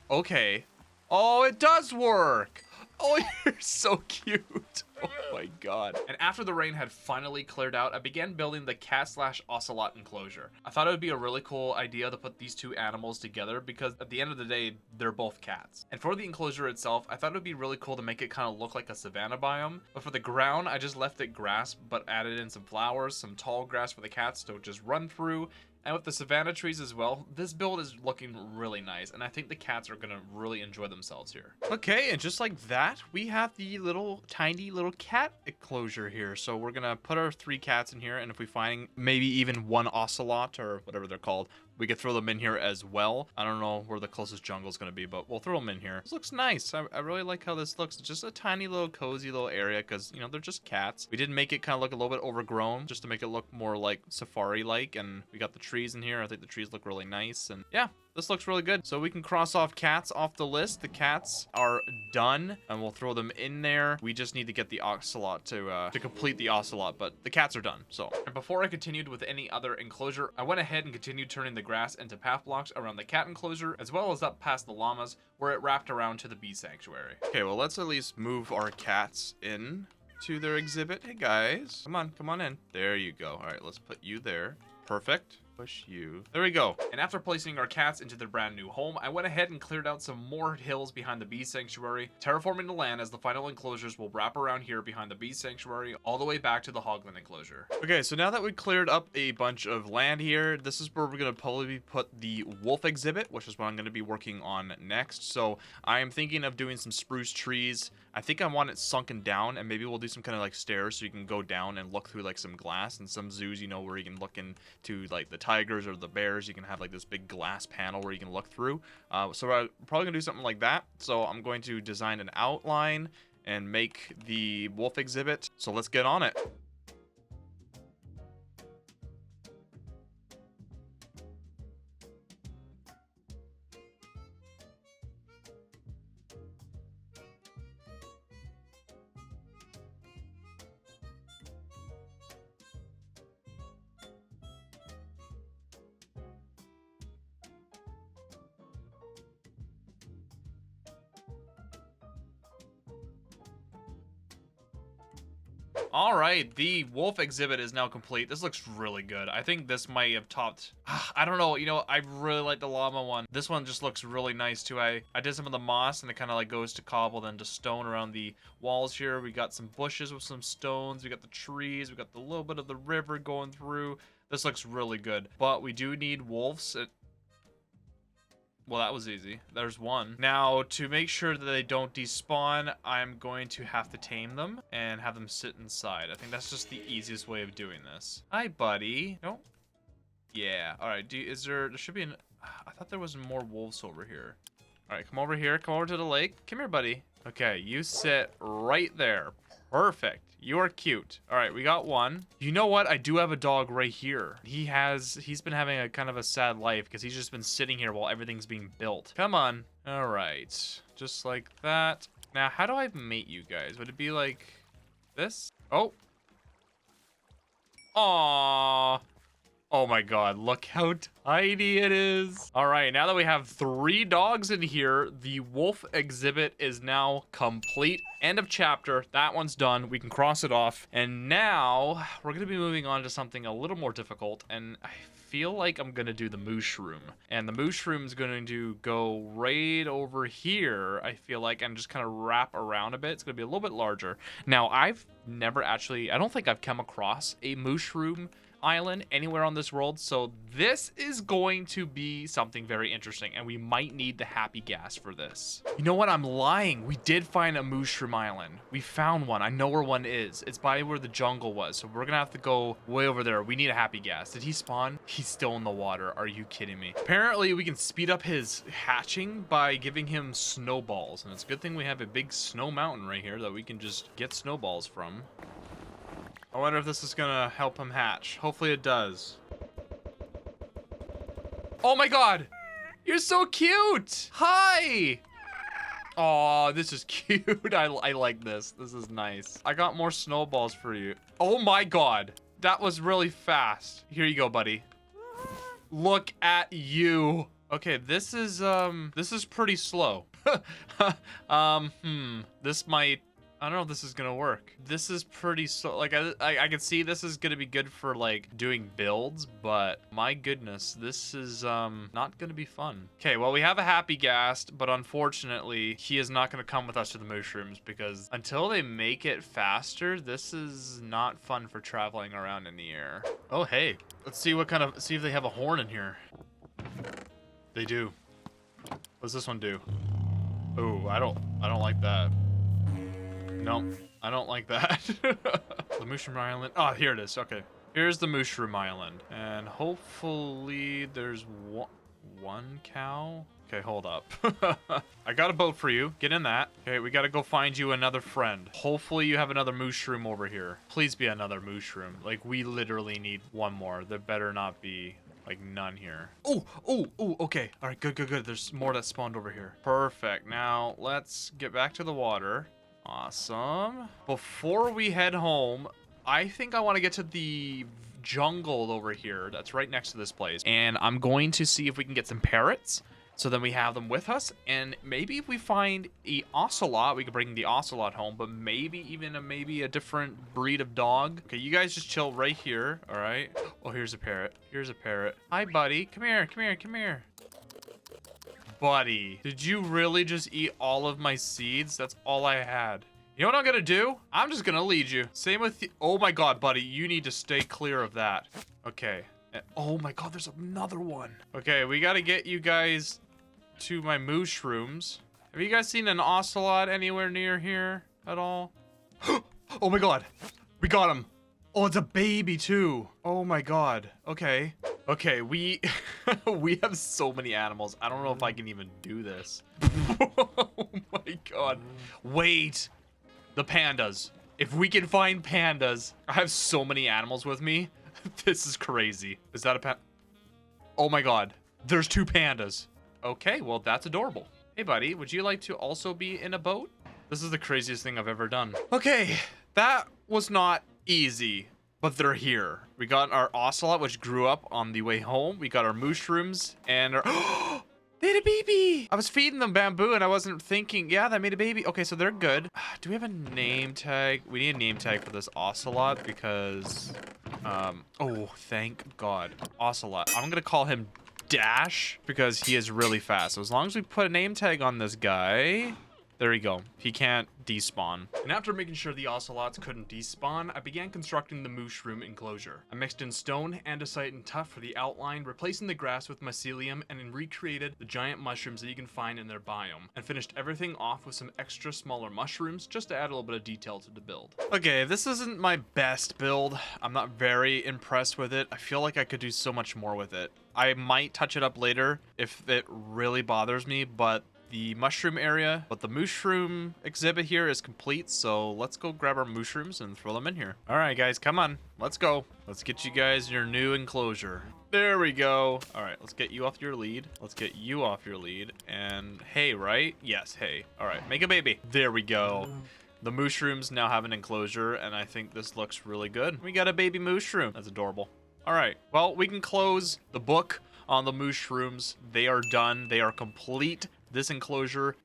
Okay. Oh, it does work. Oh, you're so cute. Oh my God. And after the rain had finally cleared out, I began building the cat/ocelot enclosure. I thought it would be a really cool idea to put these two animals together because at the end of the day, they're both cats. And for the enclosure itself, I thought it would be really cool to make it kind of look like a savanna biome. But for the ground, I just left it grass, but added in some flowers, some tall grass for the cats to just run through. And with the savanna trees as well, this build is looking really nice, and I think the cats are gonna really enjoy themselves here. Okay, and just like that, we have the tiny little cat enclosure here. So we're gonna put our 3 cats in here, and if we find maybe even one ocelot or whatever they're called, we could throw them in here as well. I don't know where the closest jungle is going to be, but we'll throw them in here. This looks nice. I really like how this looks. It's just a tiny little cozy little area because, you know, they're just cats. We did make it kind of look a little bit overgrown just to make it look more like safari-like. And we got the trees in here. I think the trees look really nice. And yeah, this looks really good. So we can cross off cats off the list. The cats are done, and we'll throw them in there. We just need to get the ocelot to complete the ocelot, but the cats are done. So, and before I continued with any other enclosure, I went ahead and continued turning the grass into path blocks around the cat enclosure, as well as up past the llamas, where it wrapped around to the bee sanctuary. Okay, well, let's at least move our cats in to their exhibit. Hey, guys, come on in. There you go. All right, let's put you there. Perfect. Push you. There we go. And after placing our cats into their brand new home, I went ahead and cleared out some more hills behind the bee sanctuary, terraforming the land as the final enclosures will wrap around here behind the bee sanctuary all the way back to the Hoglin enclosure. Okay, so now that we cleared up a bunch of land here, this is where we're going to probably put the wolf exhibit, which is what I'm going to be working on next. So I am thinking of doing some spruce trees. I think I want it sunken down, and maybe we'll do some kind of like stairs so you can go down and look through like some glass. And some zoos, you know, where you can look into like the tigers or the bears, you can have like this big glass panel where you can look through. So I'm probably gonna do something like that. So I'm going to design an outline and make the wolf exhibit. So let's get on it. All right, the wolf exhibit is now complete. This looks really good. I think this might have topped, I don't know, you know, I really like the llama one. This one just looks really nice too. I did some of the moss, and it kind of like goes to cobble, then to stone around the walls here. We got some bushes with some stones. We got the trees. We got the little bit of the river going through. This looks really good, but we do need wolves. Well, that was easy. There's one. Now, to make sure that they don't despawn, I'm going to have to tame them and have them sit inside. I think that's just the easiest way of doing this. Hi, buddy. No? Yeah. All right. There should be an... thought there was more wolves over here. All right, come over here. Come over to the lake. Come here, buddy. Okay, you sit right there. Perfect. You are cute. All right, we got one. You know what? I do have a dog right here. He's been having a kind of a sad life because he's just been sitting here while everything's being built. Come on. All right, just like that. Now, how do I mate you guys? Would it be like this? Oh. Aww. Oh my god, look how tiny it is. All right, now that we have 3 dogs in here, the wolf exhibit is now complete. End of chapter. That one's done. We can cross it off. And now we're going to be moving on to something a little more difficult. And I feel like I'm going to do the Mooshroom. And the Mooshroom's going to go right over here, I feel like, and just kind of wrap around a bit. It's going to be a little bit larger. Now, I've never actually, I don't think I've come across a Mooshroom island anywhere on this world, so this is going to be something very interesting, and we might need the happy gas for this. You know what? I'm lying. We did find a Mooshroom island. We found one. I know where one is. It's by where the jungle was, so we're gonna have to go way over there. We need a happy gas. Did he spawn? He's still in the water. Are you kidding me? Apparently, we can speed up his hatching by giving him snowballs, and it's a good thing we have a big snow mountain right here that we can just get snowballs from. I wonder if this is gonna help him hatch. Hopefully it does. Oh my god! You're so cute! Hi! Oh, this is cute. I like this. This is nice. I got more snowballs for you. Oh my god. That was really fast. Here you go, buddy. Look at you. Okay, this is pretty slow. This might, I don't know if this is gonna work. This is pretty slow. Like I can see this is gonna be good for like doing builds, but my goodness, this is not gonna be fun. Okay, well we have a happy ghast, but unfortunately he is not gonna come with us to the mushrooms because until they make it faster, this is not fun for traveling around in the air. Oh hey, let's see see if they have a horn in here. They do. What's this one do? Oh, I don't like that. Nope, I don't like that. The Mushroom Island. Oh, here it is. Okay. Here's the Mushroom Island. And hopefully there's one cow. Okay, hold up. I got a boat for you. Get in that. Okay, we got to go find you another friend. Hopefully you have another Mooshroom over here. Please be another Mooshroom. Like, we literally need one more. There better not be, like, none here. Oh, okay. All right, good. There's more that spawned over here. Perfect. Now, let's get back to the water. Awesome. Before we head home, I think I want to get to the jungle over here that's right next to this place. And I'm going to see if we can get some parrots. So then we have them with us. And maybe if we find a ocelot, we could bring the ocelot home. But maybe even a different breed of dog. Okay, you guys just chill right here. All right. Oh, here's a parrot. Here's a parrot. Hi, buddy. Come here. Buddy, did you really just eat all of my seeds? That's all I had. You know what I'm gonna do? I'm just gonna lead you. Same with the, oh my god, buddy, you need to stay clear of that. Okay. Oh my god, there's another one. Okay, we gotta get you guys to my Mooshrooms. Have you guys seen an ocelot anywhere near here at all? Oh my god, we got him. Oh, it's a baby too. Oh my god. Okay, we we have so many animals. I don't know if I can even do this. Oh my god. Wait. The pandas. If we can find pandas. I have so many animals with me. This is crazy. Is that a panda? Oh my god. There's 2 pandas. Okay, well that's adorable. Hey buddy, would you like to also be in a boat? This is the craziest thing I've ever done. Okay, that was not easy. But they're here. We got our ocelot, which grew up on the way home. We got our mushrooms and our... They had a baby! I was feeding them bamboo and I wasn't thinking, yeah, that made a baby. Okay, so they're good. Do we have a name tag? We need a name tag for this ocelot because... oh, thank God. Ocelot. I'm gonna call him Dash because he is really fast. So as long as we put a name tag on this guy, There you go. He can't despawn. And after making sure the ocelots couldn't despawn, I began constructing the Mooshroom enclosure. I mixed in stone, andesite, and tuff for the outline, replacing the grass with mycelium, and then recreated the giant mushrooms that you can find in their biome, and finished everything off with some extra smaller mushrooms just to add a little bit of detail to the build. Okay, this isn't my best build. I'm not very impressed with it. I feel like I could do so much more with it. I might touch it up later if it really bothers me, but the mushroom area, but the Mooshroom exhibit here is complete, so let's go grab our mushrooms and throw them in here. All right, guys, come on. Let's go. Let's get you guys your new enclosure. There we go. All right, let's get you off your lead. Let's get you off your lead. And hey, right? Yes, hey. All right, make a baby. There we go. The mushrooms now have an enclosure, and I think this looks really good. We got a baby Mooshroom. That's adorable. All right, well, we can close the book on the mushrooms. They are done. They are complete. This enclosure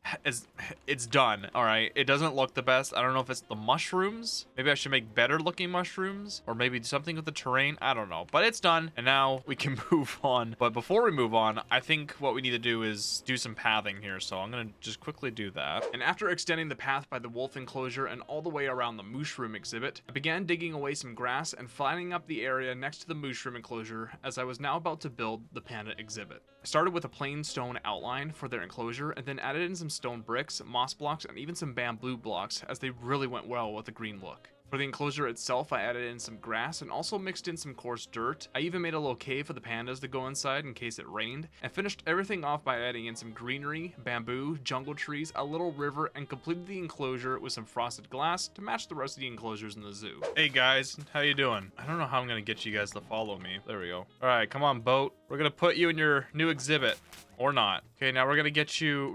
it's done. All right, it doesn't look the best. I don't know if it's the mushrooms. Maybe I should make better looking mushrooms, or maybe something with the terrain. I don't know, but it's done, and now we can move on. But before we move on, I think what we need to do is do some pathing here, so I'm gonna just quickly do that. And after extending the path by the wolf enclosure and all the way around the Mooshroom exhibit, I began digging away some grass and flattening up the area next to the Mooshroom enclosure, as I was now about to build the Panda exhibit. I started with a plain stone outline for their enclosure, and then added in some stone bricks, moss blocks, and even some bamboo blocks, as they really went well with the green look. For the enclosure itself, I added in some grass and also mixed in some coarse dirt. I even made a little cave for the pandas to go inside in case it rained, and finished everything off by adding in some greenery, bamboo, jungle trees, a little river, and completed the enclosure with some frosted glass to match the rest of the enclosures in the zoo. Hey guys, how you doing? I don't know how I'm gonna get you guys to follow me. There we go. All right, come on, boat. We're gonna put you in your new exhibit, or not. Okay, now we're gonna get you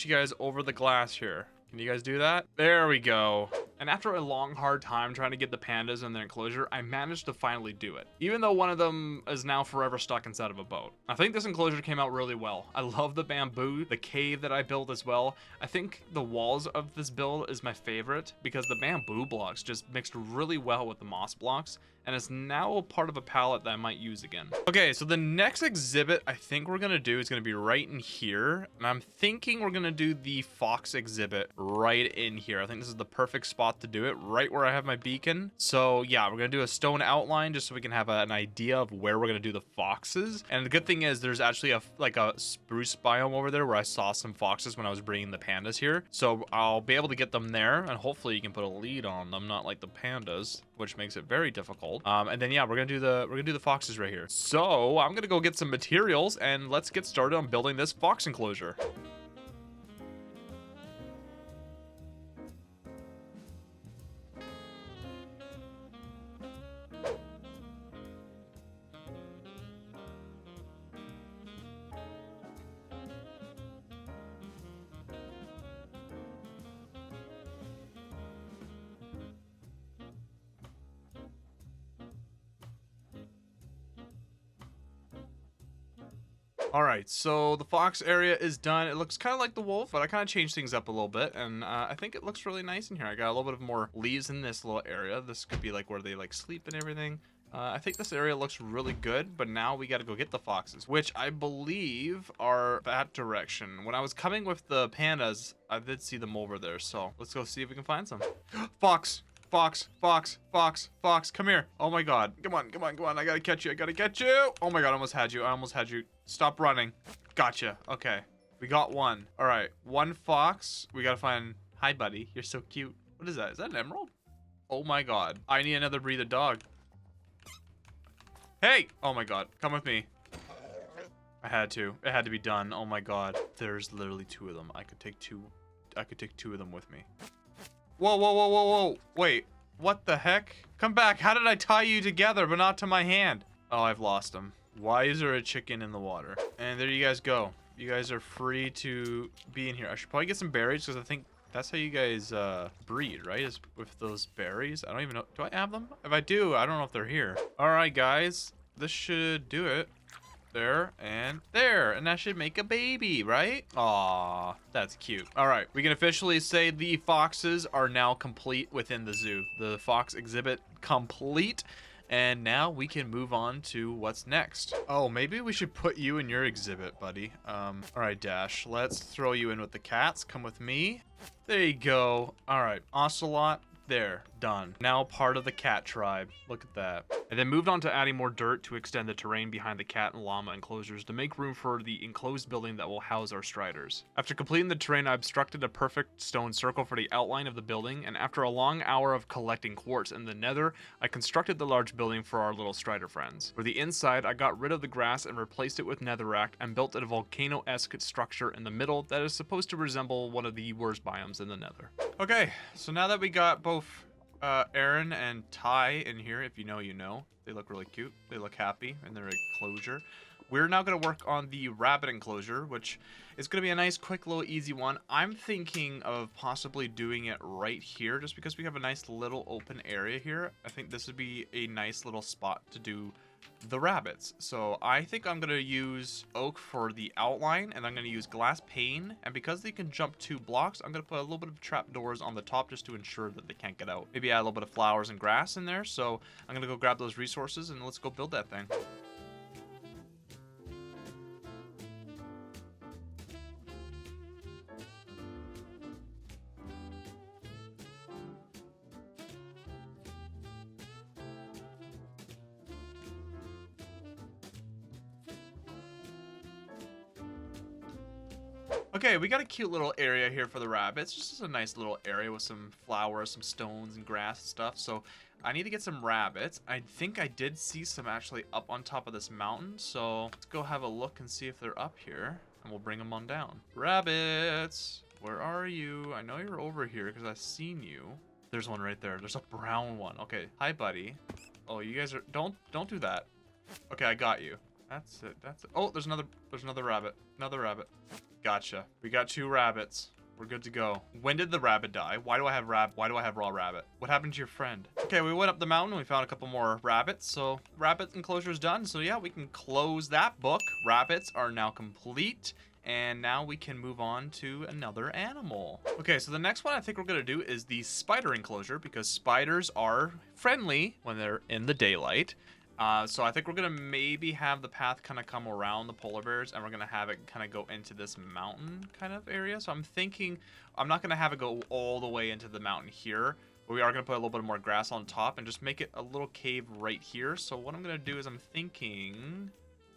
guys over the glass here. Can you guys do that? There we go. And after a long, hard time trying to get the pandas in their enclosure, I managed to finally do it, even though one of them is now forever stuck inside of a boat. I think this enclosure came out really well. I love the bamboo, the cave that I built as well. I think the walls of this build is my favorite because the bamboo blocks just mixed really well with the moss blocks, and it's now a part of a palette that I might use again. Okay, so the next exhibit I think we're gonna do is gonna be right in here, and I'm thinking we're gonna do the Fox exhibit right in here. I think this is the perfect spot to do it, right where I have my beacon. So yeah, we're gonna do a stone outline just so we can have an idea of where we're gonna do the foxes. And the good thing is there's actually a spruce biome over there where I saw some foxes when I was bringing the pandas here. So I'll be able to get them there, and hopefully you can put a lead on them, not like the pandas, which makes it very difficult. And then yeah, we're gonna do the foxes right here. So I'm gonna go get some materials and let's get started on building this fox enclosure. All right, so the fox area is done. It looks kind of like the wolf, but I kind of changed things up a little bit, and I think it looks really nice in here. I got a little bit of more leaves in this little area. This could be like where they like sleep and everything. I think this area looks really good, but now we got to go get the foxes, which I believe are that direction. When I was coming with the pandas, I did see them over there, so let's go see if we can find some. Fox! Fox, fox, fox, fox, come here. Oh my god. Come on, come on, come on. I gotta catch you. I gotta catch you. Oh my god, I almost had you. I almost had you. Stop running. Gotcha. Okay. We got one. All right. One fox. We gotta find... Hi, buddy. You're so cute. What is that? Is that an emerald? Oh my god. I need another breed of dog. Hey! Oh my god. Come with me. I had to. It had to be done. Oh my god. There's literally two of them. I could take two of them with me. Whoa, whoa, whoa, whoa, whoa. Wait, what the heck? Come back. How did I tie you together, but not to my hand? Oh, I've lost him. Why is there a chicken in the water? And there you guys go. You guys are free to be in here. I should probably get some berries because I think that's how you guys breed, right? Is with those berries. I don't even know. Do I have them? If I do, I don't know if they're here. All right, guys. This should do it. There and there, and that should make a baby, right? Aw, that's cute. All right, we can officially say the foxes are now complete within the zoo. The fox exhibit complete. And now we can move on to what's next. Oh, maybe we should put you in your exhibit, buddy. All right, Dash, let's throw you in with the cats. Come with me. There you go. All right, Ocelot. There, done. Now part of the cat tribe. Look at that. And then moved on to adding more dirt to extend the terrain behind the cat and llama enclosures to make room for the enclosed building that will house our striders. After completing the terrain, I obstructed a perfect stone circle for the outline of the building, and after a long hour of collecting quartz in the nether, I constructed the large building for our little strider friends. For the inside, I got rid of the grass and replaced it with netherrack and built a volcano-esque structure in the middle that is supposed to resemble one of the worst biomes in the nether. Okay, so now that we got both Aaron and Ty in here, if you know, you know. They look really cute. They look happy in their enclosure. We're now going to work on the rabbit enclosure, which is going to be a nice, quick, little, easy one. I'm thinking of possibly doing it right here, just because we have a nice little open area here. I think this would be a nice little spot to do the rabbits. So I think I'm going to use oak for the outline, and I'm going to use glass pane, and because they can jump 2 blocks, I'm going to put a little bit of trapdoors on the top just to ensure that they can't get out. Maybe add a little bit of flowers and grass in there. So I'm going to go grab those resources and let's go build that thing. Okay, we got a cute little area here for the rabbits. Just a nice little area with some flowers, some stones and grass and stuff. So I need to get some rabbits. I think I did see some actually up on top of this mountain. So let's go have a look and see if they're up here, and we'll bring them on down. Rabbits, where are you? I know you're over here because I've seen you. There's one right there. There's a brown one. Okay, hi buddy. Oh, you guys are, don't do that. Okay, I got you. That's it. That's it. Oh, there's another rabbit. Another rabbit. Gotcha. We got 2 rabbits. We're good to go. When did the rabbit die? Why do I have raw rabbit? What happened to your friend? Okay, we went up the mountain and we found a couple more rabbits. So rabbit enclosure is done. So yeah, we can close that book. Rabbits are now complete. And now we can move on to another animal. Okay, so the next one I think we're gonna do is the spider enclosure, because spiders are friendly when they're in the daylight. So I think we're gonna maybe have the path kind of come around the polar bears, and we're gonna have it kind of go into this mountain kind of area. So I'm thinking I'm not gonna have it go all the way into the mountain here, but we are gonna put a little bit more grass on top and just make it a little cave right here. So what I'm gonna do is I'm thinking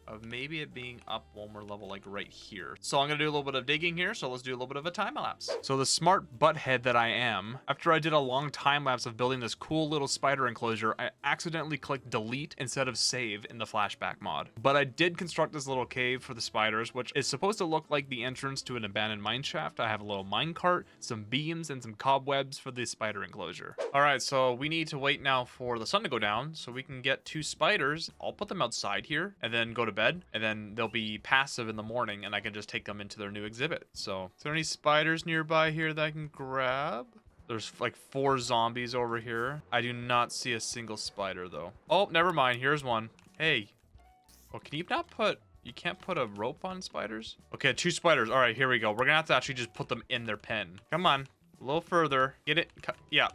of maybe it being up one more level, like right here. So I'm gonna do a little bit of digging here, so let's do a little bit of a time lapse. So the smart butthead that I am, after I did a long time lapse of building this cool little spider enclosure, I accidentally clicked delete instead of save in the flashback mod. But I did construct this little cave for the spiders, which is supposed to look like the entrance to an abandoned mine shaft. I have a little mine cart, some beams, and some cobwebs for the spider enclosure. All right, so we need to wait now for the sun to go down so we can get 2 spiders. I'll put them outside here and then go to bed, and then they'll be passive in the morning and I can just take them into their new exhibit. So is there any spiders nearby here that I can grab? There's like 4 zombies over here. I do not see a single spider though. Oh, never mind. Here's one. Hey. Oh, can you not put... You can't put a rope on spiders? Okay, 2 spiders. All right, here we go. We're gonna have to actually just put them in their pen. Come on. A little further. Get it? Yeah.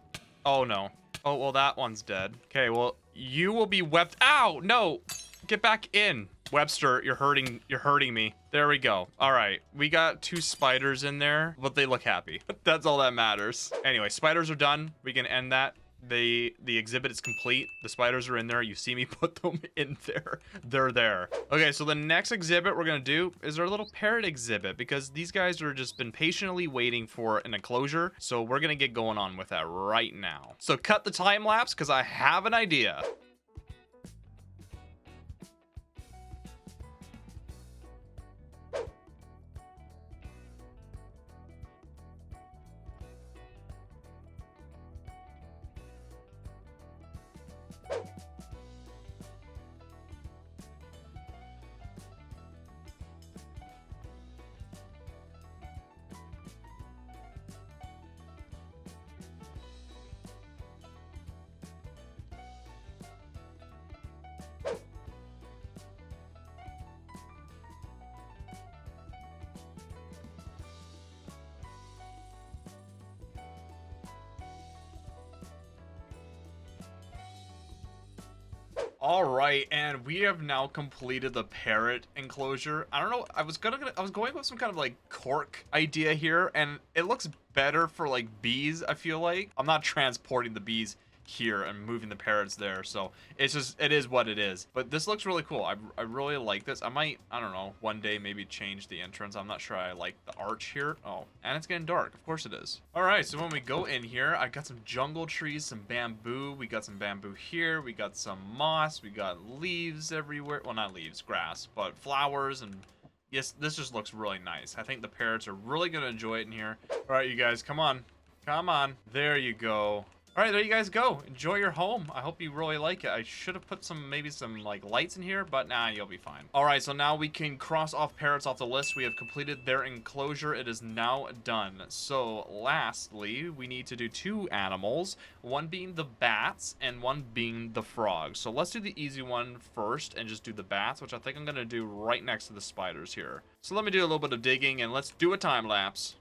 Oh, no. Oh, well, that one's dead. Okay, well, you will be wept. Ow! No! Get back in. Webster, you're hurting me. There we go. All right, we got 2 spiders in there, but they look happy. That's all that matters. Anyway, spiders are done. We can end that. The exhibit is complete. The spiders are in there. You see me put them in there. They're there. Okay, so the next exhibit we're gonna do is our little parrot exhibit, because these guys are just been patiently waiting for an enclosure. So we're gonna get going on with that right now. So cut the time lapse, because I have an idea. All right, and we have now completed the Parrot enclosure. I don't know, I was going with some kind of like cork idea here, and it looks better for like bees, I feel like. I'm not transporting the bees here and moving the parrots there, so it's just, it is what it is. But this looks really cool. I really like this. I might, I don't know, one day maybe change the entrance. I'm not sure I like the arch here. Oh, and it's getting dark. Of course it is. All right, so when we go in here, I got some jungle trees, some bamboo. We got some bamboo here. We got some moss. We got leaves everywhere. Well, not leaves, grass, but flowers. And yes, this just looks really nice. I think the parrots are really gonna enjoy it in here. All right, you guys, come on. Come on. There you go. All right, there you guys go. Enjoy your home. I hope you really like it. I should have put maybe some like lights in here, but nah, you'll be fine. All right, so now we can cross off parrots off the list. We have completed their enclosure. It is now done. So lastly, we need to do 2 animals, one being the bats and one being the frogs. So let's do the easy one first and just do the bats, which I think I'm gonna do right next to the spiders here. So let me do a little bit of digging and let's do a time lapse.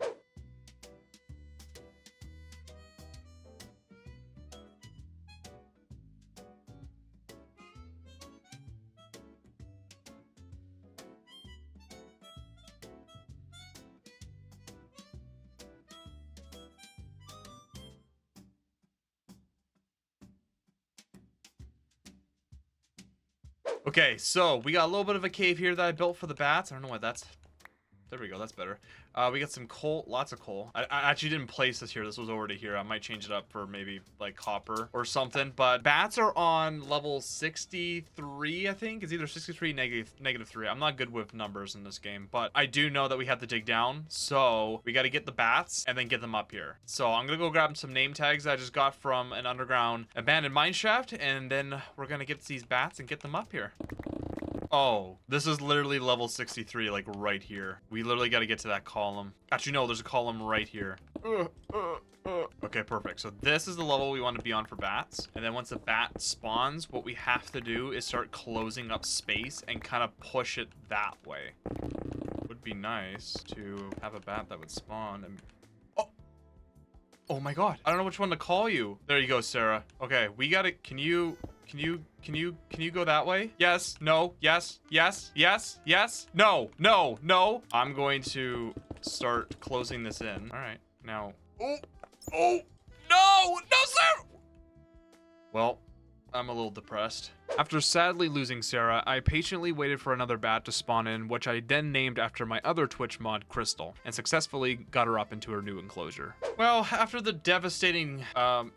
Okay, so we got a little bit of a cave here that I built for the bats. I don't know why that's... There we go, that's better. We got some coal, lots of coal. I actually didn't place this here. This was already here. I might change it up for maybe like copper or something. But bats are on level 63, I think. It's either 63, negative 3. I'm not good with numbers in this game, but I do know that we have to dig down. So we got to get the bats and then get them up here. So I'm going to go grab some name tags that I just got from an underground abandoned mine shaft. And then we're going to get these bats and get them up here. Oh, this is literally level 63, like right here. We literally got to get to that column. Actually, no, there's a column right here. Okay, perfect. So this is the level we want to be on for bats. And then once a bat spawns, what we have to do is start closing up space and kind of push it that way. Would be nice to have a bat that would spawn and... Oh my god. I don't know which one to call you. There you go, Sarah. Okay, we got it. Can you go that way? Yes, no, yes, yes, yes, yes, no, no, no. I'm going to start closing this in. All right, now. Oh, no, sir. Well, I'm a little depressed. After sadly losing Sarah, I patiently waited for another bat to spawn in, which I then named after my other Twitch mod, Crystal, and successfully got her up into her new enclosure. Well, after the devastating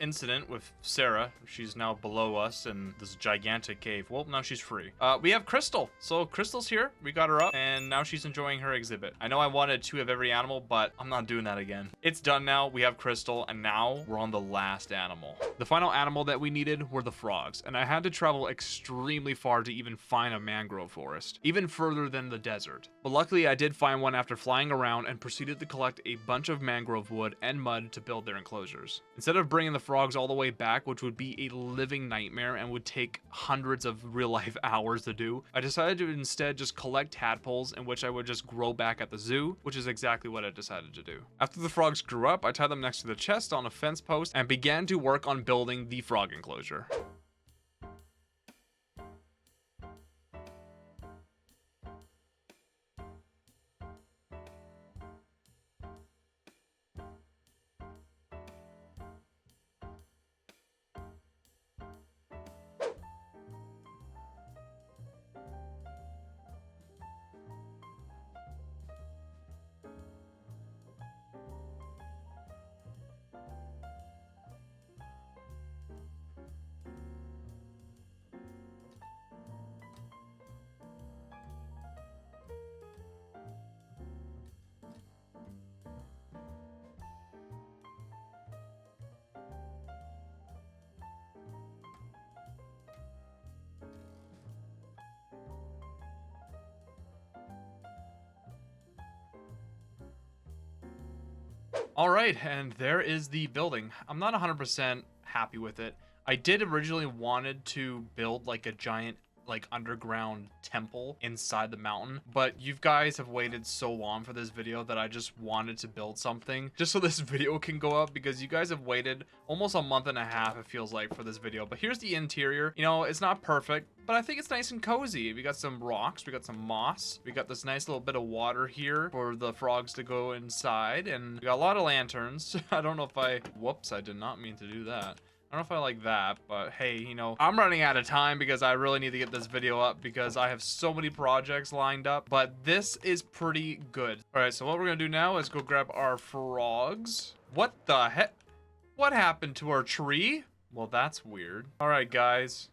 incident with Sarah, she's now below us in this gigantic cave. Well, now she's free. We have Crystal. So Crystal's here. We got her up, and now she's enjoying her exhibit. I know I wanted 2 of every animal, but I'm not doing that again. It's done now. We have Crystal, and now we're on the last animal. The final animal that we needed were the frogs, and I had to travel extremely far to even find a mangrove forest, even further than the desert. But luckily I did find one after flying around and proceeded to collect a bunch of mangrove wood and mud to build their enclosures. Instead of bringing the frogs all the way back, which would be a living nightmare and would take hundreds of real life hours to do, I decided to instead just collect tadpoles, in which I would just grow back at the zoo, which is exactly what I decided to do. After the frogs grew up, I tied them next to the chest on a fence post and began to work on building the frog enclosure. All right, and there is the building. I'm not 100% happy with it. I did originally wanted to build like a giant like underground temple inside the mountain. But you guys have waited so long for this video that I just wanted to build something just so this video can go up, because you guys have waited almost a month and a half, it feels like, for this video. But here's the interior. You know, it's not perfect, but I think it's nice and cozy. We got some rocks, we got some moss, we got this nice little bit of water here for the frogs to go inside, and we got a lot of lanterns. I don't know if whoops, I did not mean to do that. I don't know if I like that, but hey, you know, I'm running out of time because I really need to get this video up because I have so many projects lined up, but this is pretty good. All right, so what we're gonna do now is go grab our frogs. What the heck? What happened to our tree? Well, that's weird. All right, guys,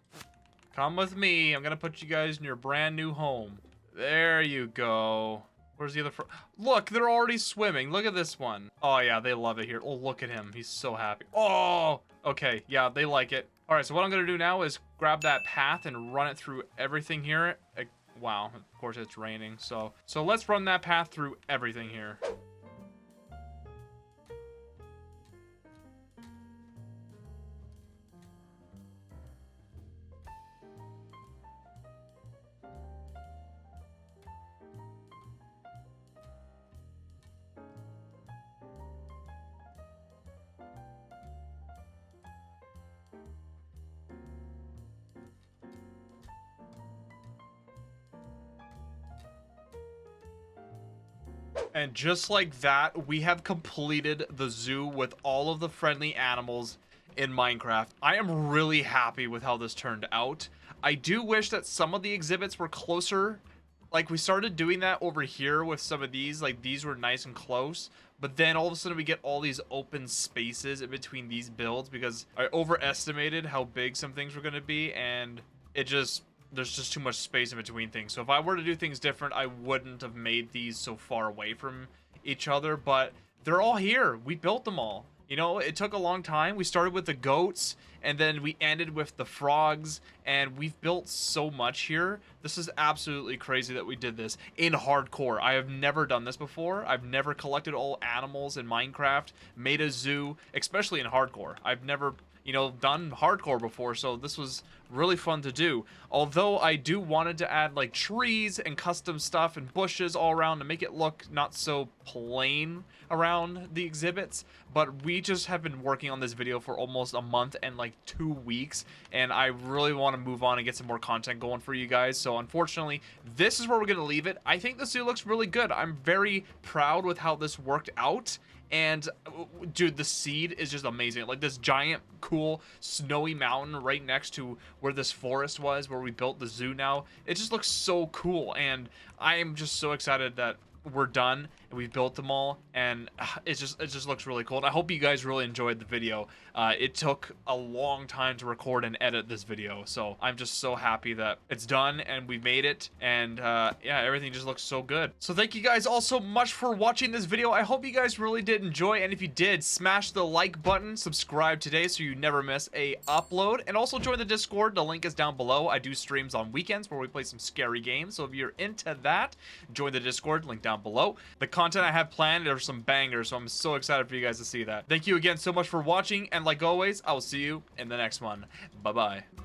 come with me. I'm gonna put you guys in your brand new home. There you go. Where's the other frog? Look, they're already swimming. Look at this one. Oh yeah, they love it here. Oh, look at him. He's so happy. Oh, okay. Yeah, they like it. All right, so what I'm gonna do now is grab that path and run it through everything here. Wow, of course it's raining. So let's run that path through everything here. And just like that, we have completed the zoo with all of the friendly animals in Minecraft. I am really happy with how this turned out. I do wish that some of the exhibits were closer. Like, we started doing that over here with some of these. Like, these were nice and close. But then all of a sudden we get all these open spaces in between these builds because I overestimated how big some things were going to be, and there's just too much space in between things. So if I were to do things different, I wouldn't have made these so far away from each other, but they're all here. We built them all. You know, it took a long time. We started with the goats, and then we ended with the frogs, and we've built so much here. This is absolutely crazy that we did this in hardcore. I have never done this before. I've never collected all animals in Minecraft, made a zoo, especially in hardcore. I've never, you know, done hardcore before, so this was really fun to do. Although I do wanted to add like trees and custom stuff and bushes all around to make it look not so plain around the exhibits, but we just have been working on this video for almost a month and like 2 weeks, and I really want to move on and get some more content going for you guys. So unfortunately, this is where we're gonna leave it. I think the zoo looks really good. I'm very proud with how this worked out. And dude, the seed is just amazing. Like this giant cool snowy mountain right next to where this forest was, where we built the zoo now. It just looks so cool, and I am just so excited that we're done and we've built them all, and it just looks really cool. And I hope you guys really enjoyed the video. It took a long time to record and edit this video, so I'm just so happy that it's done and we made it, and yeah, everything just looks so good. So thank you guys all so much for watching this video. I hope you guys really did enjoy, and if you did, smash the like button, subscribe today so you never miss a upload, and also join the Discord. The link is down below. I do streams on weekends where we play some scary games, so if you're into that, join the Discord, link down below. The content I have planned are some bangers, so I'm so excited for you guys to see that. Thank you again so much for watching, and like always, I will see you in the next one. Bye bye.